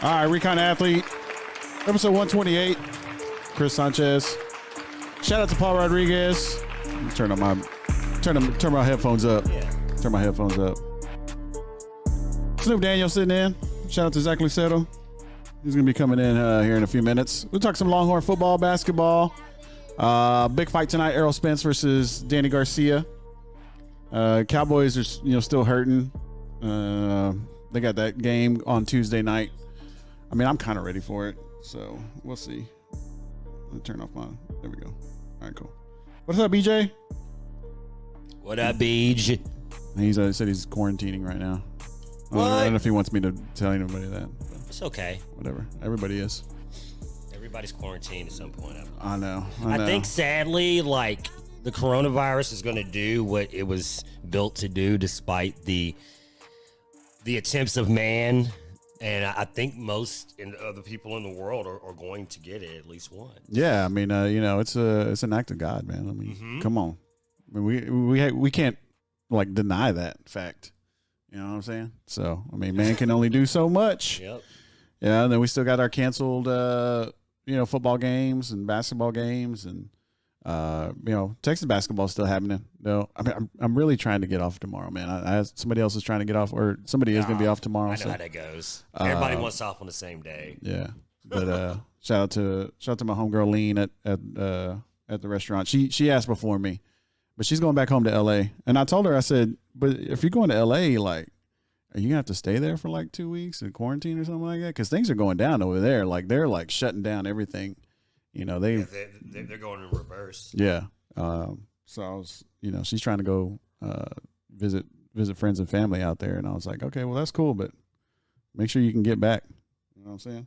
All right, Recon Athlete, episode 128. Chris Sanchez. Shout out to Paul Rodriguez. Turn my headphones up. Yeah. Turn my headphones up. Snupe Daniel sitting in. Shout out to Zach Luceto. He's going to be coming in here in a few minutes. We'll talk some Longhorn football, basketball. Big fight tonight, Errol Spence versus Danny Garcia. Cowboys are still hurting. They got that game on Tuesday night. I mean, I'm kind of ready for it, so we'll see. Let me turn off my. There we go. All right, cool. What's up, BJ? What up, BJ? He's said he's quarantining right now. I don't know if he wants me to tell anybody that. It's okay. Whatever. Everybody is. Everybody's quarantined at some point. I know. I think, sadly, like, the coronavirus is going to do what it was built to do, despite the attempts of man. And I think most other people in the world are going to get it at least once. Yeah, I mean, it's an act of God, man. I mean, come on. I mean, we can't like deny that fact. You know what I'm saying? So, I mean, man can only do so much. Yep. Yeah, and then we still got our canceled, football games and basketball games, and Texas basketball is still happening. No, I mean, I'm really trying to get off tomorrow, man. Somebody else is trying to get off, or somebody is going to be off tomorrow. I know how that goes. Everybody wants off on the same day. Yeah, but shout out to my homegirl Lean at the restaurant. She asked before me, but she's going back home to L.A. And I told her, I said, but if you're going to L.A., like, are you gonna have to stay there for like 2 weeks in quarantine or something like that? Because things are going down over there. Like they're like shutting down everything. They're going in reverse. Yeah. So I was, she's trying to go visit friends and family out there, and I was like, okay, well that's cool, but make sure you can get back. You know what I'm saying?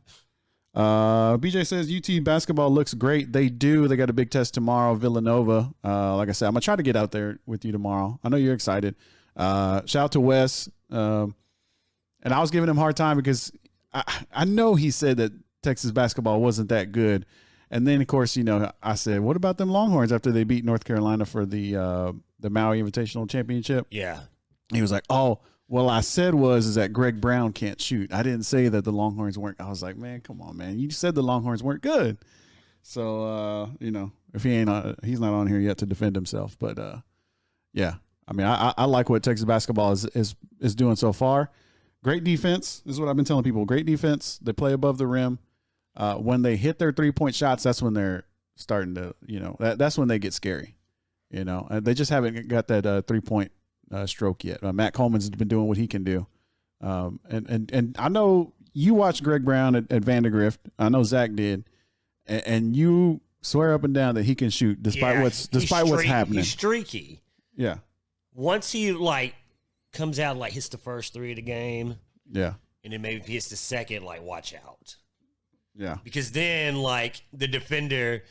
BJ says UT basketball looks great. They do. They got a big test tomorrow, Villanova. Like I said, I'm gonna try to get out there with you tomorrow. I know you're excited. Shout out to Wes. And I was giving him a hard time because I know he said that Texas basketball wasn't that good. And then, of course, I said, what about them Longhorns after they beat North Carolina for the Maui Invitational Championship? Yeah. He was like, oh, well, I said is that Greg Brown can't shoot. I didn't say that the Longhorns weren't. I was like, man, come on, man. You said the Longhorns weren't good. So, if he's not on here yet to defend himself. But, yeah. I mean, I like what Texas basketball is doing so far. Great defense. This is what I've been telling people. Great defense. They play above the rim. When they hit their 3-point shots, that's when they're starting to, that's when they get scary. They just haven't got that 3-point stroke yet. Matt Coleman's been doing what he can do. And I know you watched Greg Brown at Vandergrift. I know Zach did. And you swear up and down that he can shoot despite what's happening. He's streaky. Yeah. Once he comes out hits the first three of the game, yeah, and then maybe if he hits the second, watch out, yeah, because then the defender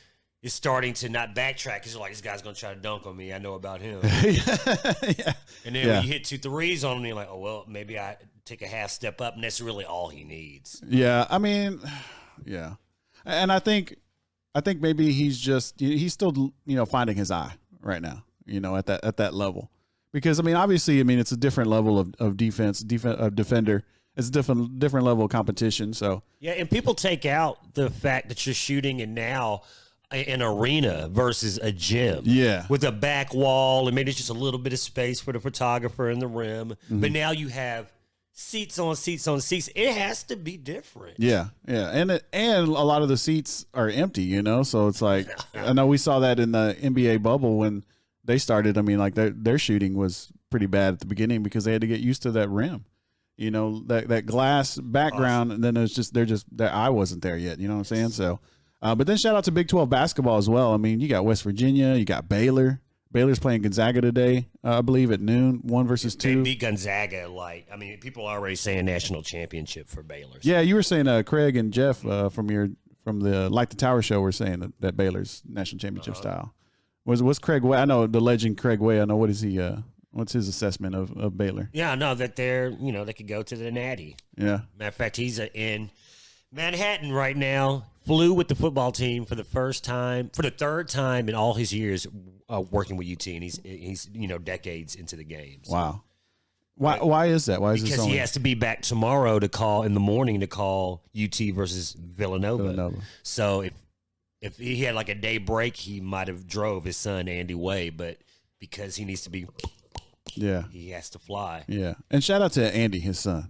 is starting to not backtrack because this guy's gonna try to dunk on me. I know about him. Yeah, and then when you hit 2 threes on him, you're like, oh well, maybe I take a half step up, and that's really all he needs. Yeah, I mean, yeah, and I think maybe he's still finding his eye right now, at that level. Because, obviously, it's a different level of defender. It's a different level of competition. So yeah, and people take out the fact that you're shooting in now an arena versus a gym. Yeah. With a back wall, and maybe it's just a little bit of space for the photographer and the rim. Mm-hmm. But now you have seats on seats on seats. It has to be different. Yeah, yeah. And a lot of the seats are empty, So it's like, I know we saw that in the NBA bubble when they started. Their shooting was pretty bad at the beginning because they had to get used to that rim, that glass background. Awesome. And then their eye wasn't there yet. You know what I'm saying? So, but then shout out to Big 12 basketball as well. You got West Virginia, you got Baylor. Baylor's playing Gonzaga today, I believe at noon, 1 versus 2. They beat Gonzaga. People are already saying national championship for Baylor. So. Yeah, you were saying Craig and Jeff from the Like the Tower show were saying that Baylor's national championship style. What's Craig Way? I know the legend Craig Way. I know what is he? What's his assessment of Baylor? Yeah, I know that they're they could go to the Natty. Yeah. Matter of fact, he's in Manhattan right now. Flew with the football team for the third time in all his years working with UT, and he's decades into the game. So. Wow. Why is that? Why is because this he only has to be back tomorrow to call in the morning to call UT versus Villanova. So if he had like a day break, he might have drove his son Andy Way, but because he needs to be, he has to fly. Yeah, and shout out to Andy, his son.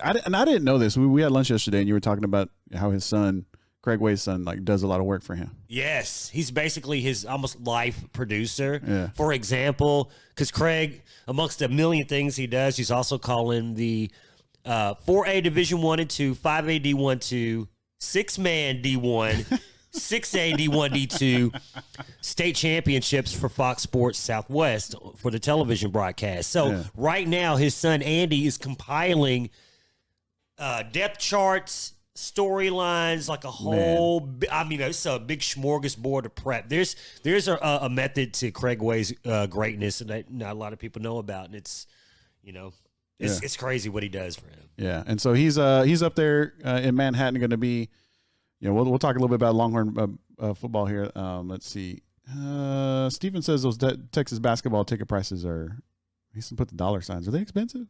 I didn't know this. We had lunch yesterday, and you were talking about how his son, Craig Way's son, like does a lot of work for him. Yes, he's basically his almost life producer. Yeah. For example, because Craig, amongst a million things he does, he's also calling the 4A Division 1 and 2, 5A D1 2, 6-man D1, 6A D1 D2 state championships for Fox Sports Southwest for the television broadcast. So right now, his son Andy is compiling depth charts, storylines, like a whole. I mean, it's a big smorgasbord of prep. There's a method to Craig Way's greatness, and that not a lot of people know about, and it's it's crazy what he does for him. Yeah, and so he's up there in Manhattan, going to be. We'll talk a little bit about Longhorn football here. Let's see. Stephen says those Texas basketball ticket prices are. He's put the dollar signs. Are they expensive?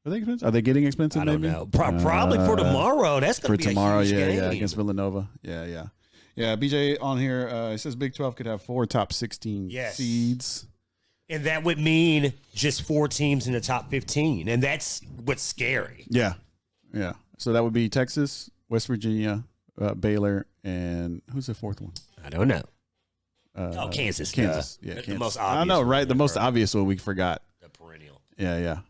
Are they expensive? Are they getting expensive? I don't know. Probably for tomorrow. That's going to be tomorrow. A huge game. Yeah, against Villanova. Yeah. BJ on here. It says Big 12 could have 4 top 16 seeds, and that would mean just 4 teams in the top 15, and that's what's scary. Yeah. So that would be Texas, West Virginia, Baylor, and who's the 4th one? I don't know. Kansas. Kansas. Kansas. The most obvious. I know, right? The most obvious one we forgot. The perennial. Yeah.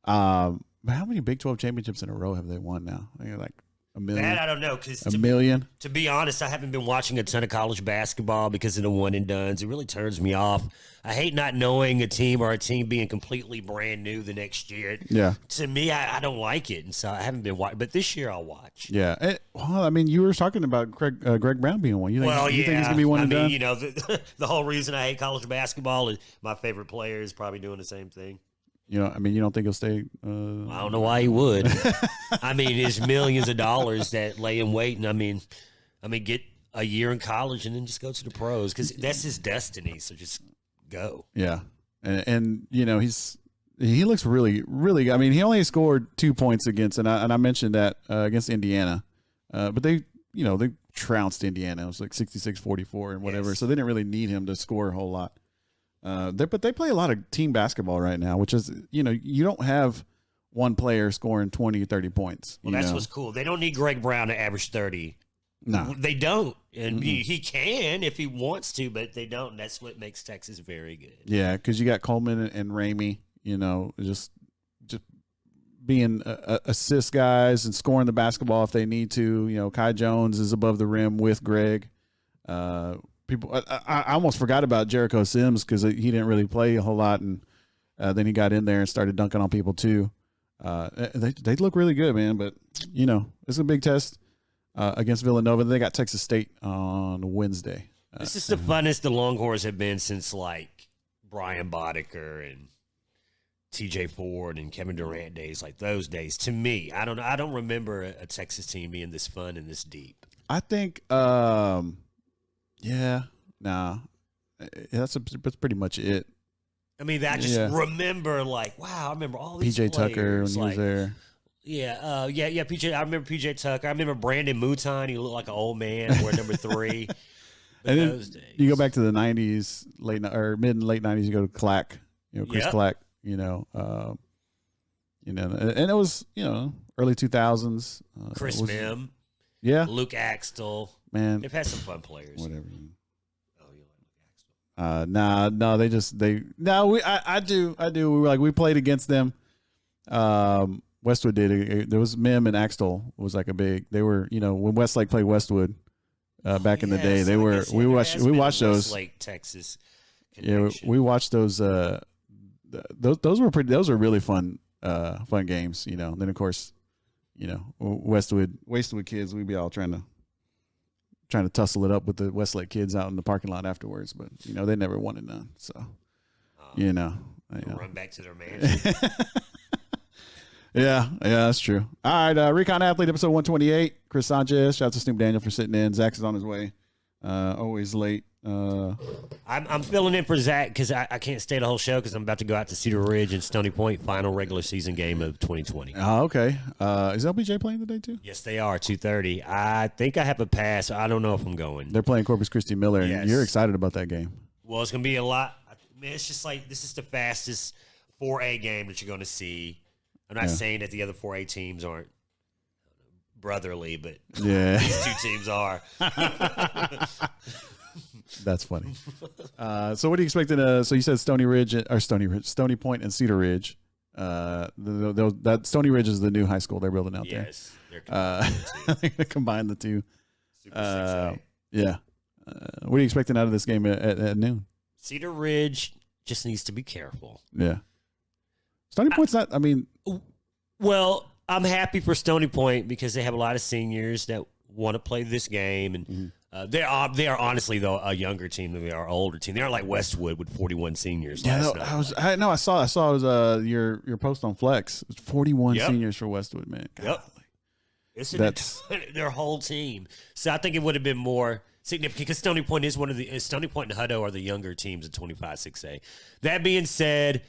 But how many Big 12 championships in a row have they won now? I think like a million. That I don't know. A million. To be honest, I haven't been watching a ton of college basketball because of the one and dones. It really turns me off. I hate not knowing a team or a team being completely brand new the next year. Yeah. To me, I don't like it, and so I haven't been watching. But this year, I'll watch. Yeah. Well, I mean, you were talking about Greg Brown being one. You think he's going to be one and done? The whole reason I hate college basketball is my favorite player is probably doing the same thing. You don't think he'll stay? I don't know why he would. I mean, there's millions of dollars that lay in wait, and I mean, get a year in college and then just go to the pros because that's his destiny. So just go. Yeah, and he looks really, really good. I mean, he only scored 2 points against, and I mentioned that against Indiana, but they trounced Indiana. It was like 66-44 and whatever. Yes. So they didn't really need him to score a whole lot. But they play a lot of team basketball right now, which is, you don't have one player scoring 20 or 30 points. Well, that's what's cool. They don't need Greg Brown to average 30. No. They don't. And he can if he wants to, but they don't. And that's what makes Texas very good. Yeah, because you got Coleman and Ramey, just being assist guys and scoring the basketball if they need to. Kai Jones is above the rim with Greg. I almost forgot about Jericho Sims because he didn't really play a whole lot, and then he got in there and started dunking on people too. They look really good, man. But it's a big test against Villanova. They got Texas State on Wednesday. This is the funnest the Longhorns have been since like Brian Boddicker and T.J. Ford and Kevin Durant days, like those days. To me, I don't remember a Texas team being this fun and this deep. I think. Yeah, nah, that's pretty much it. I mean, I just remember wow, I remember all these PJ players, Tucker when he was there. Yeah, PJ. I remember PJ Tucker. I remember Brandon Mouton. He looked like an old man. We're number 3. And then you go back to the '90s, mid and late '90s. You go to Clack, Chris Clack, and it was early 2000s. Chris Mim. Yeah. Luke Axtell. Man, they've had some fun players. Whatever. Oh, you like Luke Axtell? I do. We played against them. Westwood did. There was Mim and Axtell was like a big. They were, when Westlake played Westwood back in the day. They were. We watched those. Westlake, Texas. Connection. Yeah, we watched those. Those were pretty. Those were really fun games. Then of course, Westwood kids. We'd be all trying to tussle it up with the Westlake kids out in the parking lot afterwards, but they never wanted none. So, run back to their manager. Yeah, that's true. All right, Recon Athlete, episode 128. Chris Sanchez, shout out to Snoop Daniel for sitting in. Zach is on his way. Always late. I'm filling in for Zach because I can't stay the whole show because I'm about to go out to Cedar Ridge and Stony Point, final regular season game of 2020. Oh, okay. Is LBJ playing today too? Yes, they are, 2:30. I think I have a pass. I don't know if I'm going. They're playing Corpus Christi Miller, and Yes. you're excited about that game. Well, it's going to be a lot. Man, it's just like this is the fastest 4A game that you're going to see. I'm not saying that the other 4A teams aren't brotherly, but Yeah. these two teams are. That's funny. So what are you expecting? So you said Stony Point and Cedar Ridge. That Stony Ridge is the new high school they're building out there. Yes. They're They're gonna combine the two. Super 6A. Yeah. What are you expecting out of this game at noon? Cedar Ridge just needs to be careful. Yeah. Stony Point's not. I mean, Well, I'm happy for Stony Point because they have a lot of seniors that want to play this game, and they are honestly though a younger team than they are an older team. They are like Westwood with 41 seniors. yeah. last night. I saw it was your post on Flex. It was 41 Yep. seniors for Westwood, man. Yep. It's That's- their whole team. So I think it would have been more significant because Stony Point is one of the Stony Point and Hutto are the younger teams at 25 6A. That being said,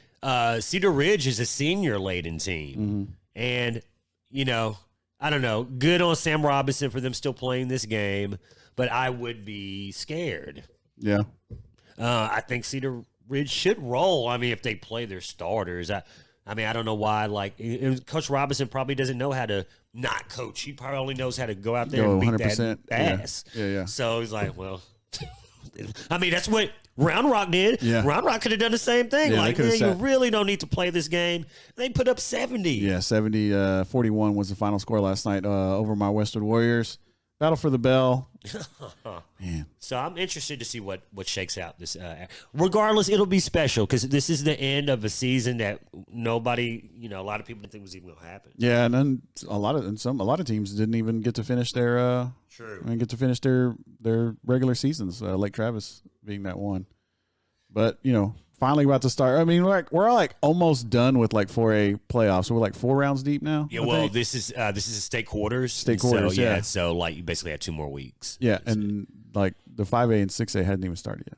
Cedar Ridge is a senior laden team, and I don't know. Good on Sam Robinson for them still playing this game, but I would be scared. Yeah. I think Cedar Ridge should roll. I mean, if they play their starters, I don't know why. And Coach Robinson probably doesn't know how to not coach. He probably only knows how to go out there Go and beat 100%. that ass. Yeah. So he's like, well, I mean, that's what Round Rock did. Yeah. Round Rock could have done the same thing. Yeah, they like, coulda man, you sat- really don't need to play this game. They put up 70. Yeah, 40-41 was the final score last night over my Westwood Warriors. Battle for the bell. Man. So I'm interested to see what shakes out this. Regardless, it'll be special because this is the end of a season that nobody, a lot of people didn't think was even going to happen. Yeah, and then a lot of teams didn't even get to finish their their regular seasons. Lake Travis being that one, but finally about to start. I mean, we're like almost done with like 4A playoffs. So we're like 4 rounds deep now. Yeah, I well, think. this is a state quarters. State quarters, So, yeah. So like you basically had 2 more weeks. Yeah, and like the 5A and 6A hadn't even started yet.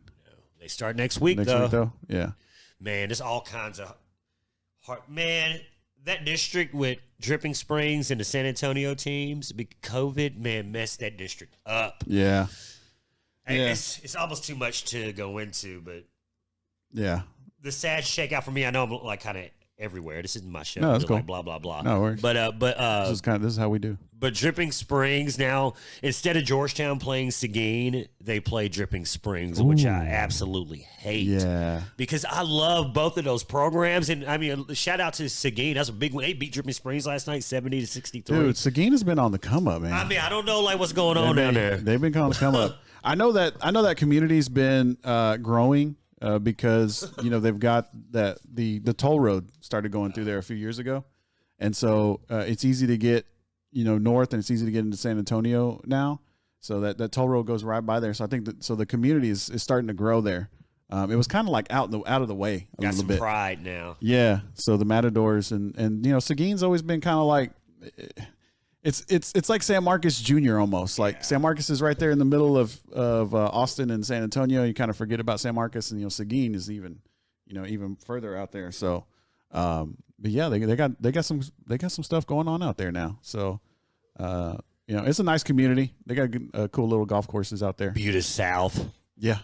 They start next week, Next though. week though, yeah. Man, there's all kinds of hard. Man, that district with Dripping Springs and the San Antonio teams, COVID, man, messed that district up. Yeah. And Yeah. It's almost too much to go into, but Yeah. the sad shakeout for me, I know I'm like kind of everywhere. This isn't my show. No, that's We're cool. Like blah blah blah. No worries. But This is how we do. but Dripping Springs now, instead of Georgetown playing Seguin, they play Dripping Springs, which I absolutely hate. Yeah. Because I love both of those programs, and I mean, shout out to Seguin. That's a big one. They beat Dripping Springs last night, 70-63. Dude, Seguin has been on the come up, man. I mean, I don't know what's going on down there. They've been on the come up. I know that community's been growing because they've got the toll road started going through there a few years ago, and so it's easy to get north, and it's easy to get into San Antonio now. So that toll road goes right by there. So I think the community is starting to grow there. It was kind of like out of the way a Got little some bit. pride now. Yeah. So the Matadors and Seguin's always been kind of like. It's like San Marcos Jr. almost. Like San Marcos is right there in the middle of Austin and San Antonio. You kind of forget about San Marcos, and Seguin is even further out there. So, but yeah, they got some stuff going on out there now. So, it's a nice community. They got cool little golf courses out there. Buda South, Yeah,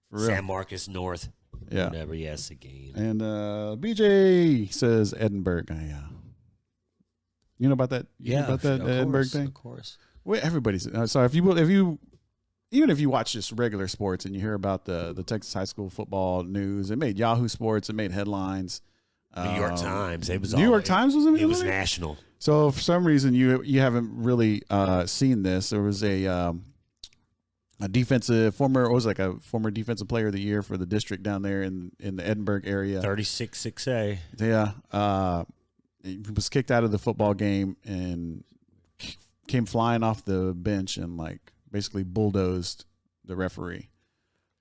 for real. San Marcos North, Yeah. whatever. Yes, Seguin. And BJ says Edinburg. You know about that? About that Edinburg thing? Of course. Well, everybody's so if you even if you watch just regular sports and you hear about the Texas high school football news, it made Yahoo Sports, it made headlines. New York Times. It was New York Times was in It was it? national. So for some reason you haven't really seen this. There was a former defensive player of the year for the district down there in the Edinburg area. 36 6A. Yeah. He was kicked out of the football game and came flying off the bench and basically bulldozed the referee.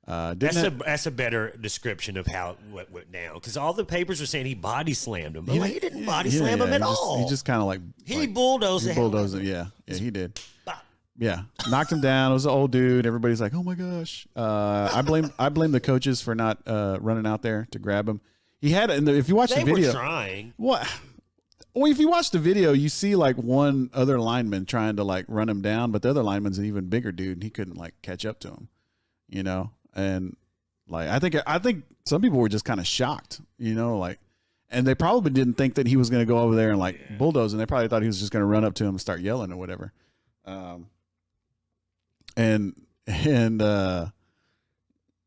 That's a better description of how what went down, because all the papers were saying he body slammed him. He didn't body slam him at all. He just kind of He bulldozed the hell out of bulldozed him. him. Yeah, he did. Bop. Yeah, knocked him down. It was an old dude. Everybody's like, "Oh my gosh!" I blame the coaches for not running out there to grab him. He had it. If you watch the video, they were trying. What? Well, if you watch the video, you see like one other lineman trying to like run him down, but the other lineman's an even bigger dude, and he couldn't like catch up to him. You know, and like I think some people were just kind of shocked. You know, like, and they probably didn't think that he was going to go over there and like bulldoze, and they probably thought he was just going to run up to him and start yelling or whatever. And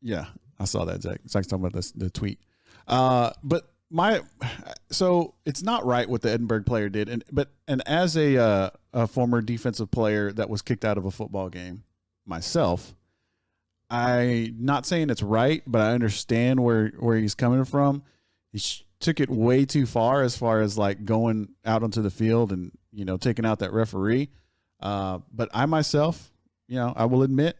yeah, I saw that, Zach. Zach's talking about the tweet. But so it's not right what the Edinburg player did. And as a former defensive player that was kicked out of a football game myself, I not saying it's right, but I understand where he's coming from. He took it way too far as like going out onto the field and, you know, taking out that referee. But I myself, you know, I will admit,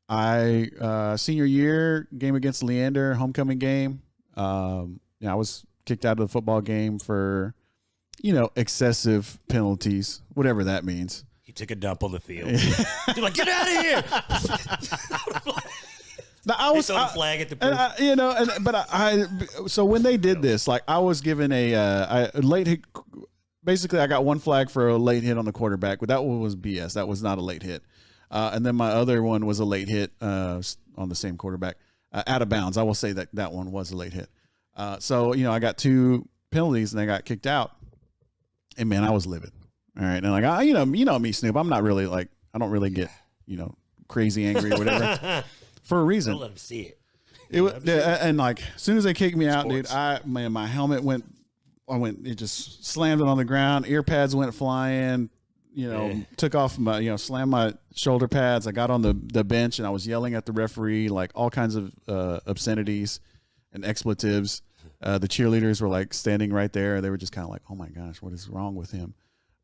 senior year game against Leander, homecoming game. I was kicked out of the football game for, you know, excessive penalties, whatever that means. He took a dump on the field. You're like, get out of here! Now, I was a flag at the so when they did this, like I was given a late hit. Basically, I got one flag for a late hit on the quarterback, but that one was BS. That was not a late hit. And then my other one was a late hit on the same quarterback, out of bounds. I will say that one was a late hit. So, you know, I got 2 penalties and I got kicked out. And, man, I was livid. All right. And, like, you know me, Snoop. I'm not really, like, I don't really get, you know, crazy angry or whatever for a reason. Don't let him see it. And, like, as soon as they kicked me out, dude, my helmet it just slammed it on the ground. Ear pads went flying, you know, took off my, you know, slammed my shoulder pads. I got on the bench and I was yelling at the referee, like all kinds of obscenities and expletives. The cheerleaders were like standing right there. They were just kind of like, oh my gosh, what is wrong with him?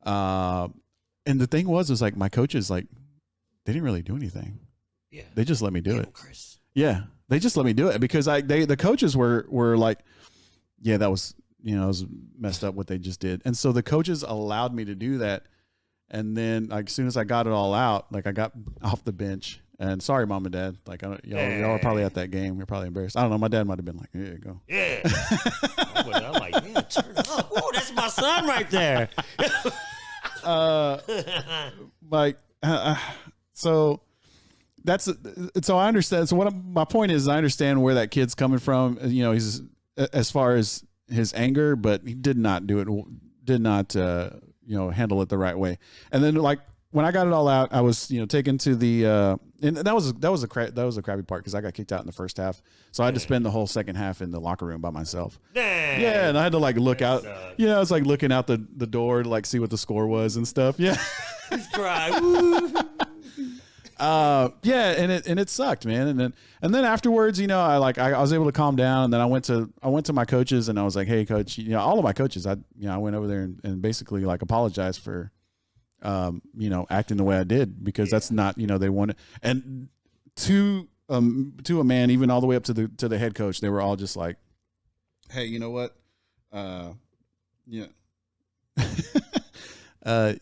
And the thing was like my coaches, like, they didn't really do anything. Yeah. They just let me do it. Chris. Yeah. They just let me do it because the coaches were like, yeah, that was, you know, it was messed up what they just did. And so the coaches allowed me to do that. And then, like, as soon as I got it all out, like, I got off the bench. And sorry, Mom and Dad. Like, y'all are probably at that game. You're probably embarrassed. I don't know. My dad might have been like, here you go. Yeah. I'm like, yeah, turn up. Oh, that's my son right there. So so I understand. So my point is, I understand where that kid's coming from. You know, he's as far as his anger, but he did not you know, handle it the right way. And then, like, when I got it all out, I was, you know, taken to the and that was a crappy part because I got kicked out in the first half, so I had to spend the whole second half in the locker room by myself. Dang. Yeah, and I had to like look out. You know, it's like looking out the door to like see what the score was and stuff. Yeah. He's crying. Yeah, and it sucked, man. And then afterwards, you know, I was able to calm down, and then I went to my coaches and I was like, hey, coach, you know, all of my coaches, I went over there and basically like apologized for, you know, acting the way I did because that's not, you know, they wanted, and to a man, even all the way up to the head coach, they were all just like, hey, you know what, yeah,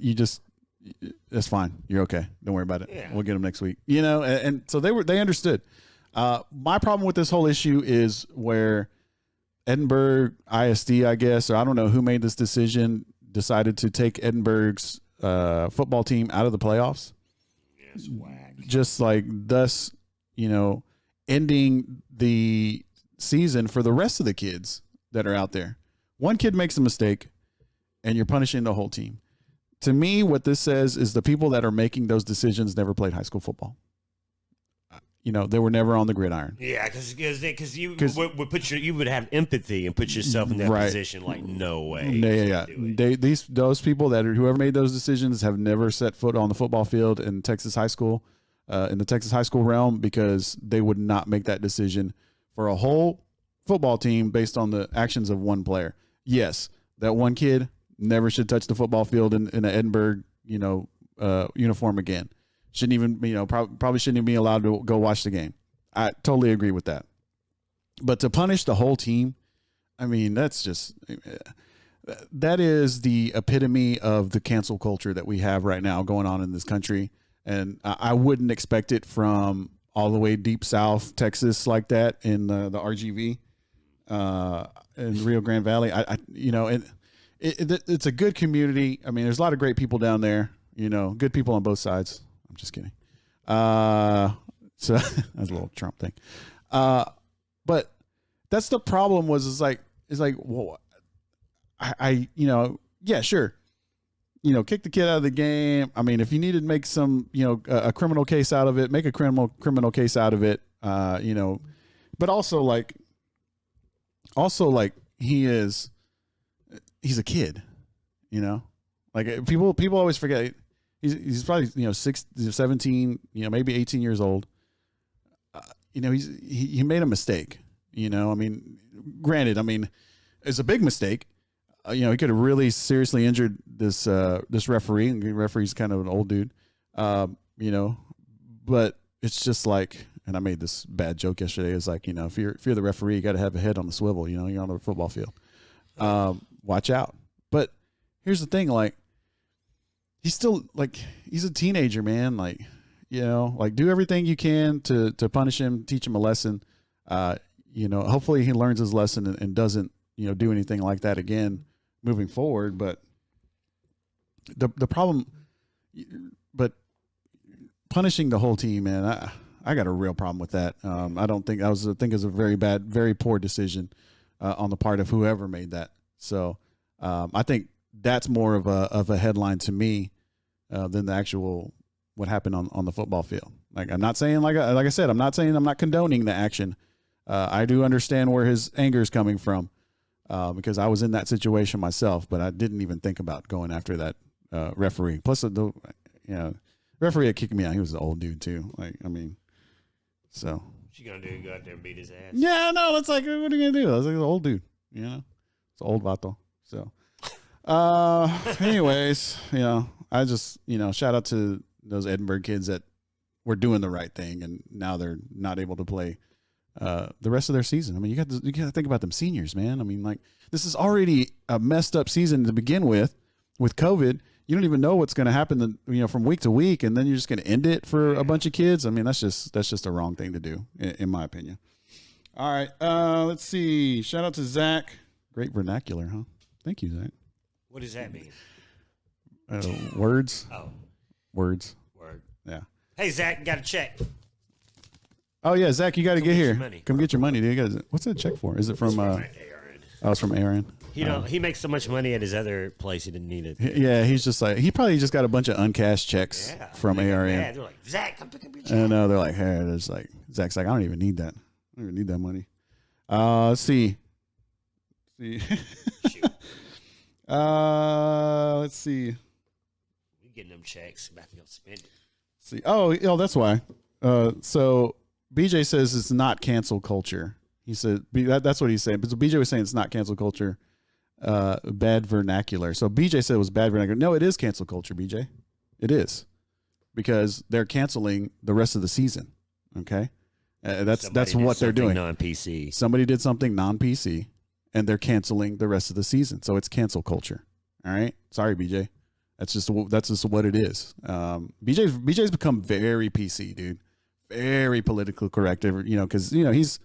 you just. That's fine. You're okay. Don't worry about it. Yeah. We'll get them next week. You know, and so they understood. My problem with this whole issue is where Edinburg ISD, I guess, or I don't know who made this decision, decided to take Edinburg's football team out of the playoffs. Yes, whack. Just like thus, you know, ending the season for the rest of the kids that are out there. One kid makes a mistake, and you're punishing the whole team. To me, what this says is the people that are making those decisions never played high school football. You know, they were never on the gridiron. Yeah, because you would put you would have empathy and put yourself in that position. Like, no way. Yeah. Those people whoever made those decisions have never set foot on the football field in Texas high school, in the Texas high school realm, because they would not make that decision for a whole football team based on the actions of one player. Yes, that one kid never should touch the football field in an Edinburg, you know, uniform again. Shouldn't even, you know, probably shouldn't even be allowed to go watch the game. I totally agree with that. But to punish the whole team, I mean, that is the epitome of the cancel culture that we have right now going on in this country. and I wouldn't expect it from all the way deep south Texas like that in the RGV in Rio Grande Valley. And it's a good community. I mean, there's a lot of great people down there. Good people on both sides. I'm just kidding. So that's a little Trump thing. But that's the problem is like, well, yeah, sure. Kick the kid out of the game. I mean, if you need to make some, a criminal case out of it, make a criminal case out of it. But also like he's a kid, like people always forget he's probably, 17, maybe 18 years old. He made a mistake, I mean, granted, it's a big mistake. He could have really seriously injured this referee, and the referee's kind of an old dude, but it's just like, and I made this bad joke yesterday. It's like, if you're the referee, you got to have a head on the swivel, you're on the football field. Watch out. But here's the thing, like, he's still like, he's a teenager, man. Like, like do everything you can to punish him, teach him a lesson. Hopefully he learns his lesson and doesn't, do anything like that again moving forward. But the problem, but punishing the whole team, man, I got a real problem with that. I think it's a very bad, very poor decision on the part of whoever made that. So I think that's more of a headline to me than the actual what happened on the football field. Like, I'm not saying, like I said, I'm not saying I'm not condoning the action. I do understand where his anger is coming from because I was in that situation myself, but I didn't even think about going after that referee. Plus, the referee had kicked me out. He was an old dude too. Like, I mean, so. What you gonna do? Go out there and beat his ass? Yeah, no, it's like, what are you gonna do? I was like, an old dude, it's an old vato. So, anyways, I just, shout out to those Edinburg kids that were doing the right thing, and now they're not able to play the rest of their season. I mean, you got to think about them seniors, man. I mean, like, this is already a messed up season to begin with COVID. You don't even know what's going to happen, from week to week, and then you're just going to end it for a bunch of kids. I mean, that's just a wrong thing to do, in my opinion. All right, let's see. Shout out to Zach. Great vernacular, huh? Thank you, Zach. What does that mean? Words. Oh, words. Word. Yeah. Hey, Zach, got a check. Oh yeah, Zach, you got to get here. Money. Come get your money, dude. What's that check for? Is it from? Oh, it's from Aaron. He makes so much money at his other place, he didn't need it. Yeah, he's just like, he probably just got a bunch of uncashed checks from ARN. Yeah, they're like, Zach, come pick up your check. And they're like, hey, there's like, Zach's like, I don't even need that. I don't even need that money. Let's see. Shoot. Let's see. We getting them checks, about to go spend it. See. Oh, that's why. So BJ says it's not cancel culture. He said that's what he's saying. But so BJ was saying it's not cancel culture, bad vernacular. So BJ said it was bad vernacular. No, it is cancel culture, BJ. It is, because they're canceling the rest of the season. Okay, that's what they're doing. Non-PC. Somebody did something non-PC, and they're canceling the rest of the season. So it's cancel culture. All right. Sorry, BJ. That's just what it is. BJ's become very PC, dude. Very politically correct. Because he's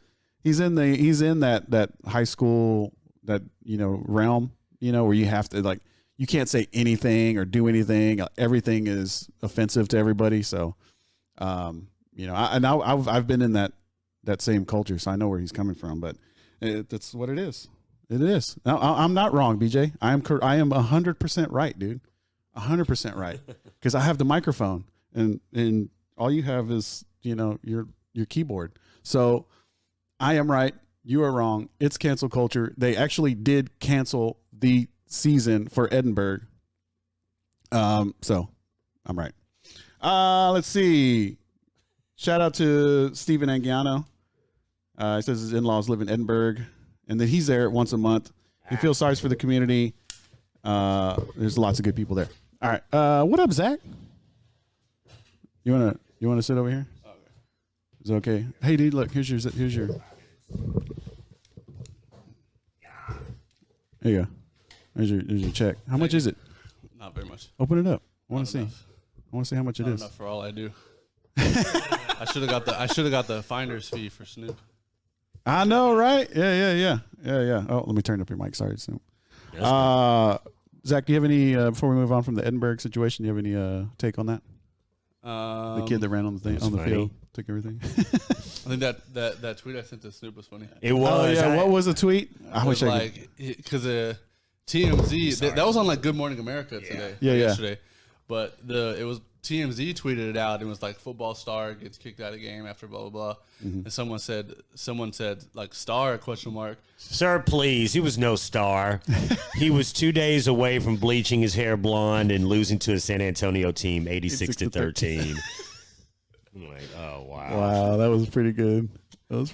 in that high school realm. Where you have to, like, you can't say anything or do anything. Everything is offensive to everybody. So, I've been in that same culture, so I know where he's coming from. But that's what it is. It is. Now, I'm not wrong, BJ. I am 100% right, dude. 100% right, because I have the microphone, and all you have is your keyboard. So I am right, you are wrong. It's cancel culture. They actually did cancel the season for Edinburg. So I'm right. Let's see. Shout out to Stephen Angiano. He says his in-laws live in Edinburg, and that he's there once a month. He feels sorry for the community. There's lots of good people there. All right. What up, Zach? You wanna sit over here? Okay. Is it okay? Hey, dude, look. Here's your. Here you go. Here's your check. How much is it? Not very much. Open it up. I want to see. I want to see how much it Not is. enough for all I do. I should have got the finder's fee for Snoop. I know, right? Yeah. Oh, let me turn up your mic. Sorry, Snoop. Zach, do you have any before we move on from the Edinburg situation? Do you have any take on that? The kid that ran on the field took everything. I think that tweet I sent to Snoop was funny. It was. Oh yeah, what was the tweet? I wish I like because TMZ that was on like Good Morning America today. Yesterday, but it was TMZ tweeted it out and was like football star gets kicked out of game after blah blah blah, and someone said like star ? Sir, please. He was no star. He was 2 days away from bleaching his hair blonde and losing to a San Antonio team 86-13. I'm like, oh, wow. Wow, that was pretty good. Well,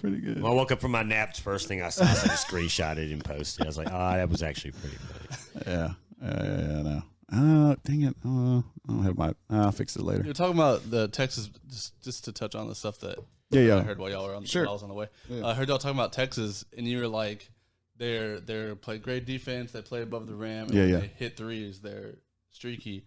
I woke up from my naps. First thing I saw, so I screenshotted and posted. I was like, that was actually pretty funny. Yeah, no. Dang it. I don't have my. I'll fix it later. You're talking about the Texas, just to touch on the stuff that Yeah. I heard while y'all were on. Sure. While I was on the way. Yeah. I heard y'all talking about Texas, and you were like, they're play great defense. They play above the rim. And Yeah. They hit threes. They're streaky.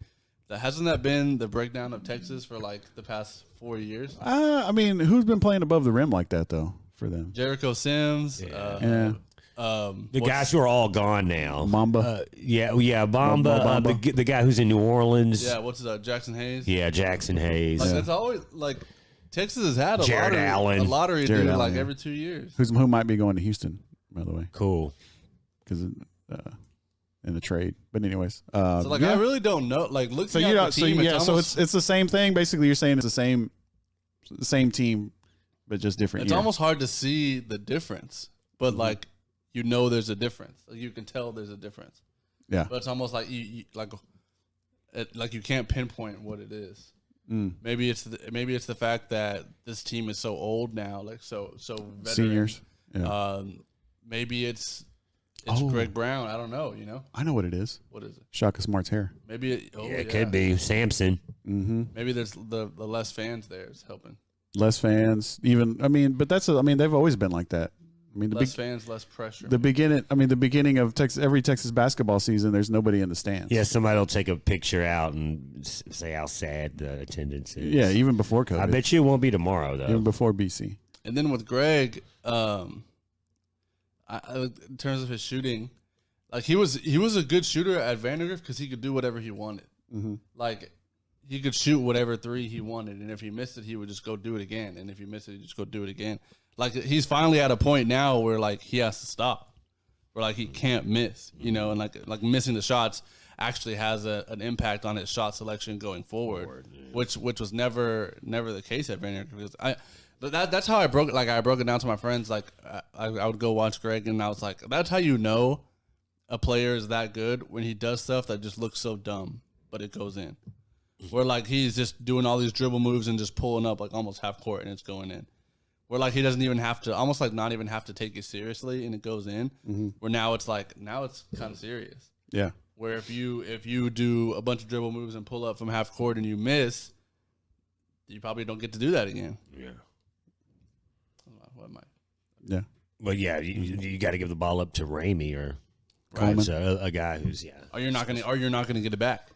Hasn't that been the breakdown of Texas for like the past 4 years? I mean, who's been playing above the rim like that though for them? Jericho Sims. Yeah. The guys who are all gone now. Mamba. Bamba. The guy who's in New Orleans. Yeah, what's Jackson Hayes? Yeah, Jackson Hayes. Like that's always like Texas has had a lottery Jared dude Allen, like yeah. every 2 years. Who might be going to Houston, by the way, Cool. because in the trade. But anyways, So like I really don't know. Like looking So at you the know, team, so it's the same thing. Basically, you're saying it's the same team, but just different. it's year. almost hard to see the difference, but like there's a difference. Like, you can tell there's a difference. Yeah. But it's almost like you you can't pinpoint what it is. Maybe it's the fact that this team is so old now, like so veteran. Seniors. Yeah. Maybe it's Greg Brown. I don't know. I know what it is. What is it? Shaka Smart's hair. Maybe It could be Samson. Mm-hmm. Maybe there's the less fans there is helping. Less fans, but they've always been like that. I mean, Less fans, less pressure. the beginning of every Texas basketball season, there's nobody in the stands. Yeah, somebody will take a picture out and say how sad the attendance is. Yeah, even before COVID. I bet you it won't be tomorrow, though. Even before BC. And then with Greg, in terms of his shooting, like he was a good shooter at Vandergrift because he could do whatever he wanted. Mm-hmm. Like he could shoot whatever three he wanted, and if he missed it, he would just go do it again. And if he missed it, he'd just go do it again. Like he's finally at a point now where like he has to stop, where like he can't miss, and like missing the shots actually has an impact on his shot selection going forward, which was never the case at Vandergrift. Because that's how I broke it down to my friends. Like I would go watch Greg, and I was like, that's how you know a player is that good when he does stuff that just looks so dumb, but it goes in. Where like he's just doing all these dribble moves and just pulling up like almost half court and it's going in. Where like he doesn't even have to, almost like not even have to take it seriously and it goes in. Mm-hmm. Where now it's kind of serious. Yeah. Where if you do a bunch of dribble moves and pull up from half court and you miss, you probably don't get to do that again. Yeah. What am I? Yeah. But yeah, you got to give the ball up to Ramey or Coleman. so a guy who's Or you're not gonna get it back.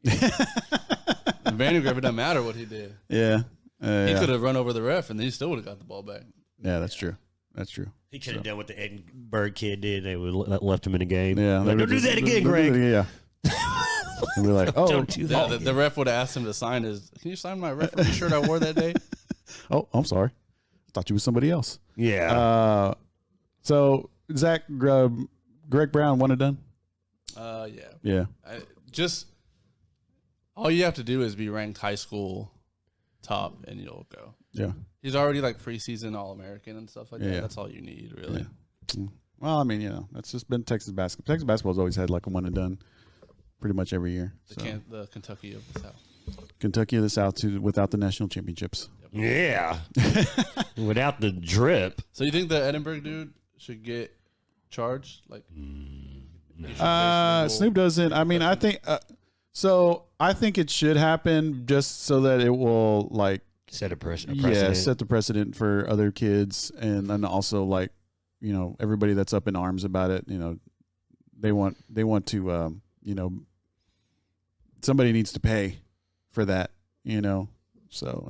Vandergrift, it doesn't matter what he did. Yeah. He could have run over the ref and he still would have got the ball back. Yeah, that's true. That's true. He could have done what the Edinburg kid did. They would left him in the game. Yeah. Like, don't do that again, Greg. Yeah. And we're like, oh, Don't do that. The ref would have asked him to sign his. Can you sign my referee shirt I wore that day? oh, I'm sorry. I thought you was somebody else. Yeah. So Zach, Greg Brown, one and done. Yeah. Yeah. Just all you have to do is be ranked high school top, and you'll go. Yeah. He's already like preseason All-American and stuff like that. Yeah. That's all you need, really. Yeah. Well, I mean, that's just been Texas basketball. Texas basketball's always had like a one and done, pretty much every year. The Kentucky of the South. Kentucky of the South too, without the national championships. Yeah. Without the drip. So you think the Edinburg dude should get charged? Like, Snoop doesn't. I mean, I think. I think it should happen just so that it will like Set a precedent. Yeah, set the precedent for other kids, and then also like everybody that's up in arms about it. They want to somebody needs to pay for that, you know. So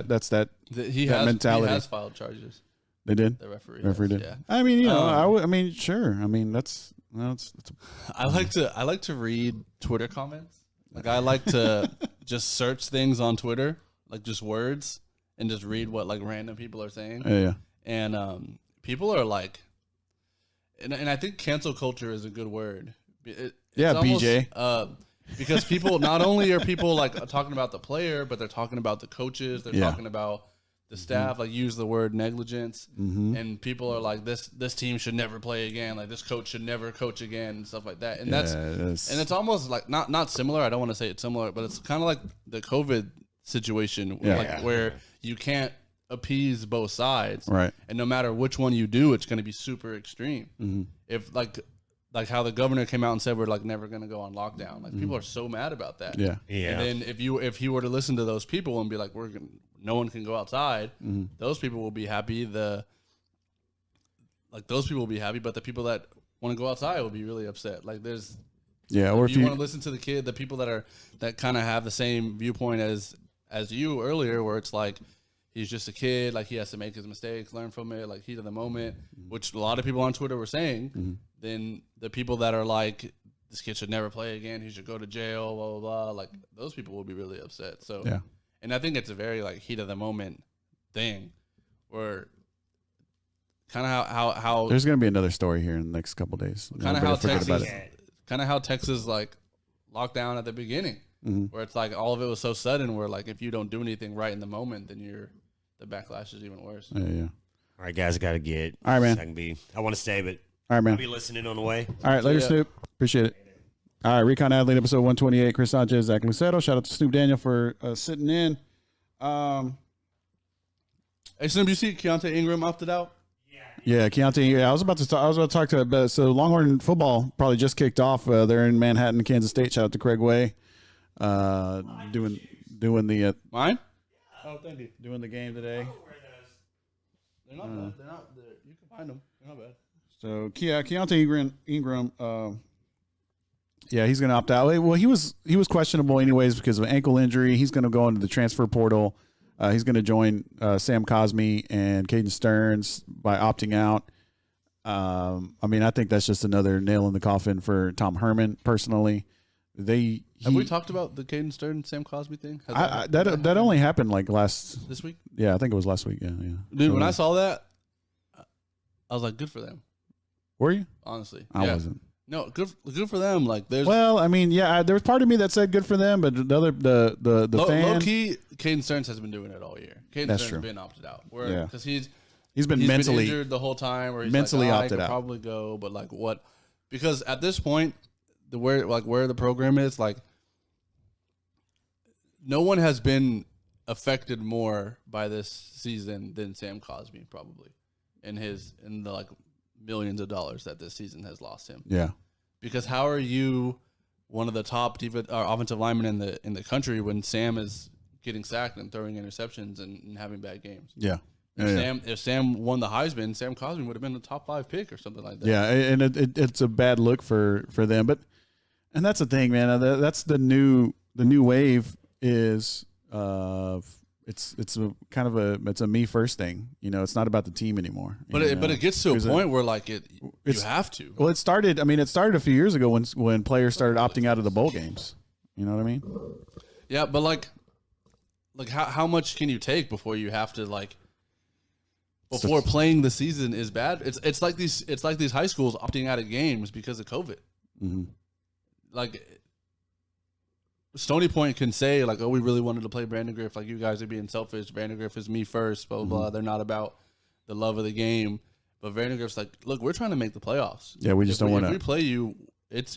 that's that He that has mentality. He has filed charges. They did. The referee. Did. Yeah. I mean, you know, I mean, sure. I mean, it's I like to read Twitter comments. Like I like to just search things on Twitter, like just words, and just read what like random people are saying. yeah. And people are like, and I think cancel culture is a good word. Yeah, almost, BJ. Because people, not only are people like talking about the player, but they're talking about the coaches. They're talking about the staff. Like use the word negligence, and people are like, this team should never play again. Like this coach should never coach again, and stuff like that. And it's almost like not similar. I don't want to say it's similar, but it's kind of like the COVID situation, where you can't appease both sides, right? And no matter which one you do, it's going to be super extreme. If like how the governor came out and said we're like never going to go on lockdown, like people are so mad about that. Yeah. And then if you were to listen to those people and be like no one can go outside, those people will be happy. Those people will be happy, but the people that want to go outside will be really upset. Like there's or if you want to listen to the people that kind of have the same viewpoint as you earlier, where it's like he's just a kid, like he has to make his mistakes, learn from it, like heat of the moment, which a lot of people on Twitter were saying. Then the people that are like, this kid should never play again, he should go to jail, blah blah blah, like those people will be really upset. So yeah, and I think it's a very like heat of the moment thing, where kind of how there's gonna be another story here in the next couple of days. Kind of how Texas like locked down at the beginning. Where it's like all of it was so sudden, where like if you don't do anything right in the moment, then the backlash is even worse. Yeah. All right, guys, I got to get. All right, man. I want to stay, but all right, man. I'll be listening on the way. All right, later, Snoop. Appreciate it. All right, Recon Athlete, episode 128. Chris Sanchez, Zach Lucero. Shout out to Snoop Daniel for sitting in. Hey, Snoop, you see Keontae Ingram opted out? Yeah, Keontae. Yeah, I was about to talk to that. So Longhorn football probably just kicked off. They're in Manhattan, Kansas State. Shout out to Craig Way. Doing the mine. Oh, thank you. Doing the game today. They're not bad. They're not. You can find them. They're not bad. So Keontae Ingram. Yeah, he's going to opt out. Well, he was questionable anyways because of an ankle injury. He's going to go into the transfer portal. He's going to join Sam Cosmi and Caden Stearns by opting out. I mean, I think that's just another nail in the coffin for Tom Herman personally. Have we talked about the Caden Stearns Sam Cosmi thing? That only happened like this week. Yeah, I think it was last week. Yeah. Dude, when I saw that, I was like, good for them. Were you? Honestly, I wasn't. No, good for them. Like, there's. Well, I mean, yeah, there was part of me that said good for them, but the fan. Low key, Caden Stearns has been doing it all year. Caden Stearns has been opted out. Because he's been mentally injured the whole time. Where he's mentally like, opted I could out. Probably go, but like what? Because at this point, where the program is, like, no one has been affected more by this season than Sam Cosmi, probably, in the like millions of dollars that this season has lost him. Yeah. Because how are you one of the top offensive linemen in the country when Sam is getting sacked and throwing interceptions and having bad games? Yeah. If Sam won the Heisman, Sam Cosmi would have been a top 5 pick or something like that. Yeah, and it's a bad look for them. And that's the thing, man. That's the new wave is it's a me first thing. You know, it's not about the team anymore. But it gets to a point where like you have to. Well, it started a few years ago when players started opting out of the bowl games. You know what I mean? Yeah, but like how much can you take before you have to before playing the season is bad? It's like these high schools opting out of games because of COVID. Mm-hmm. Like Stony Point can say like, oh, we really wanted to play Vandegrift. Like, you guys are being selfish. Vandegrift is me first. Blah blah. Blah. They're not about the love of the game. But Vandegrift's like, look, we're trying to make the playoffs. Yeah, we just don't want to. If we play you, it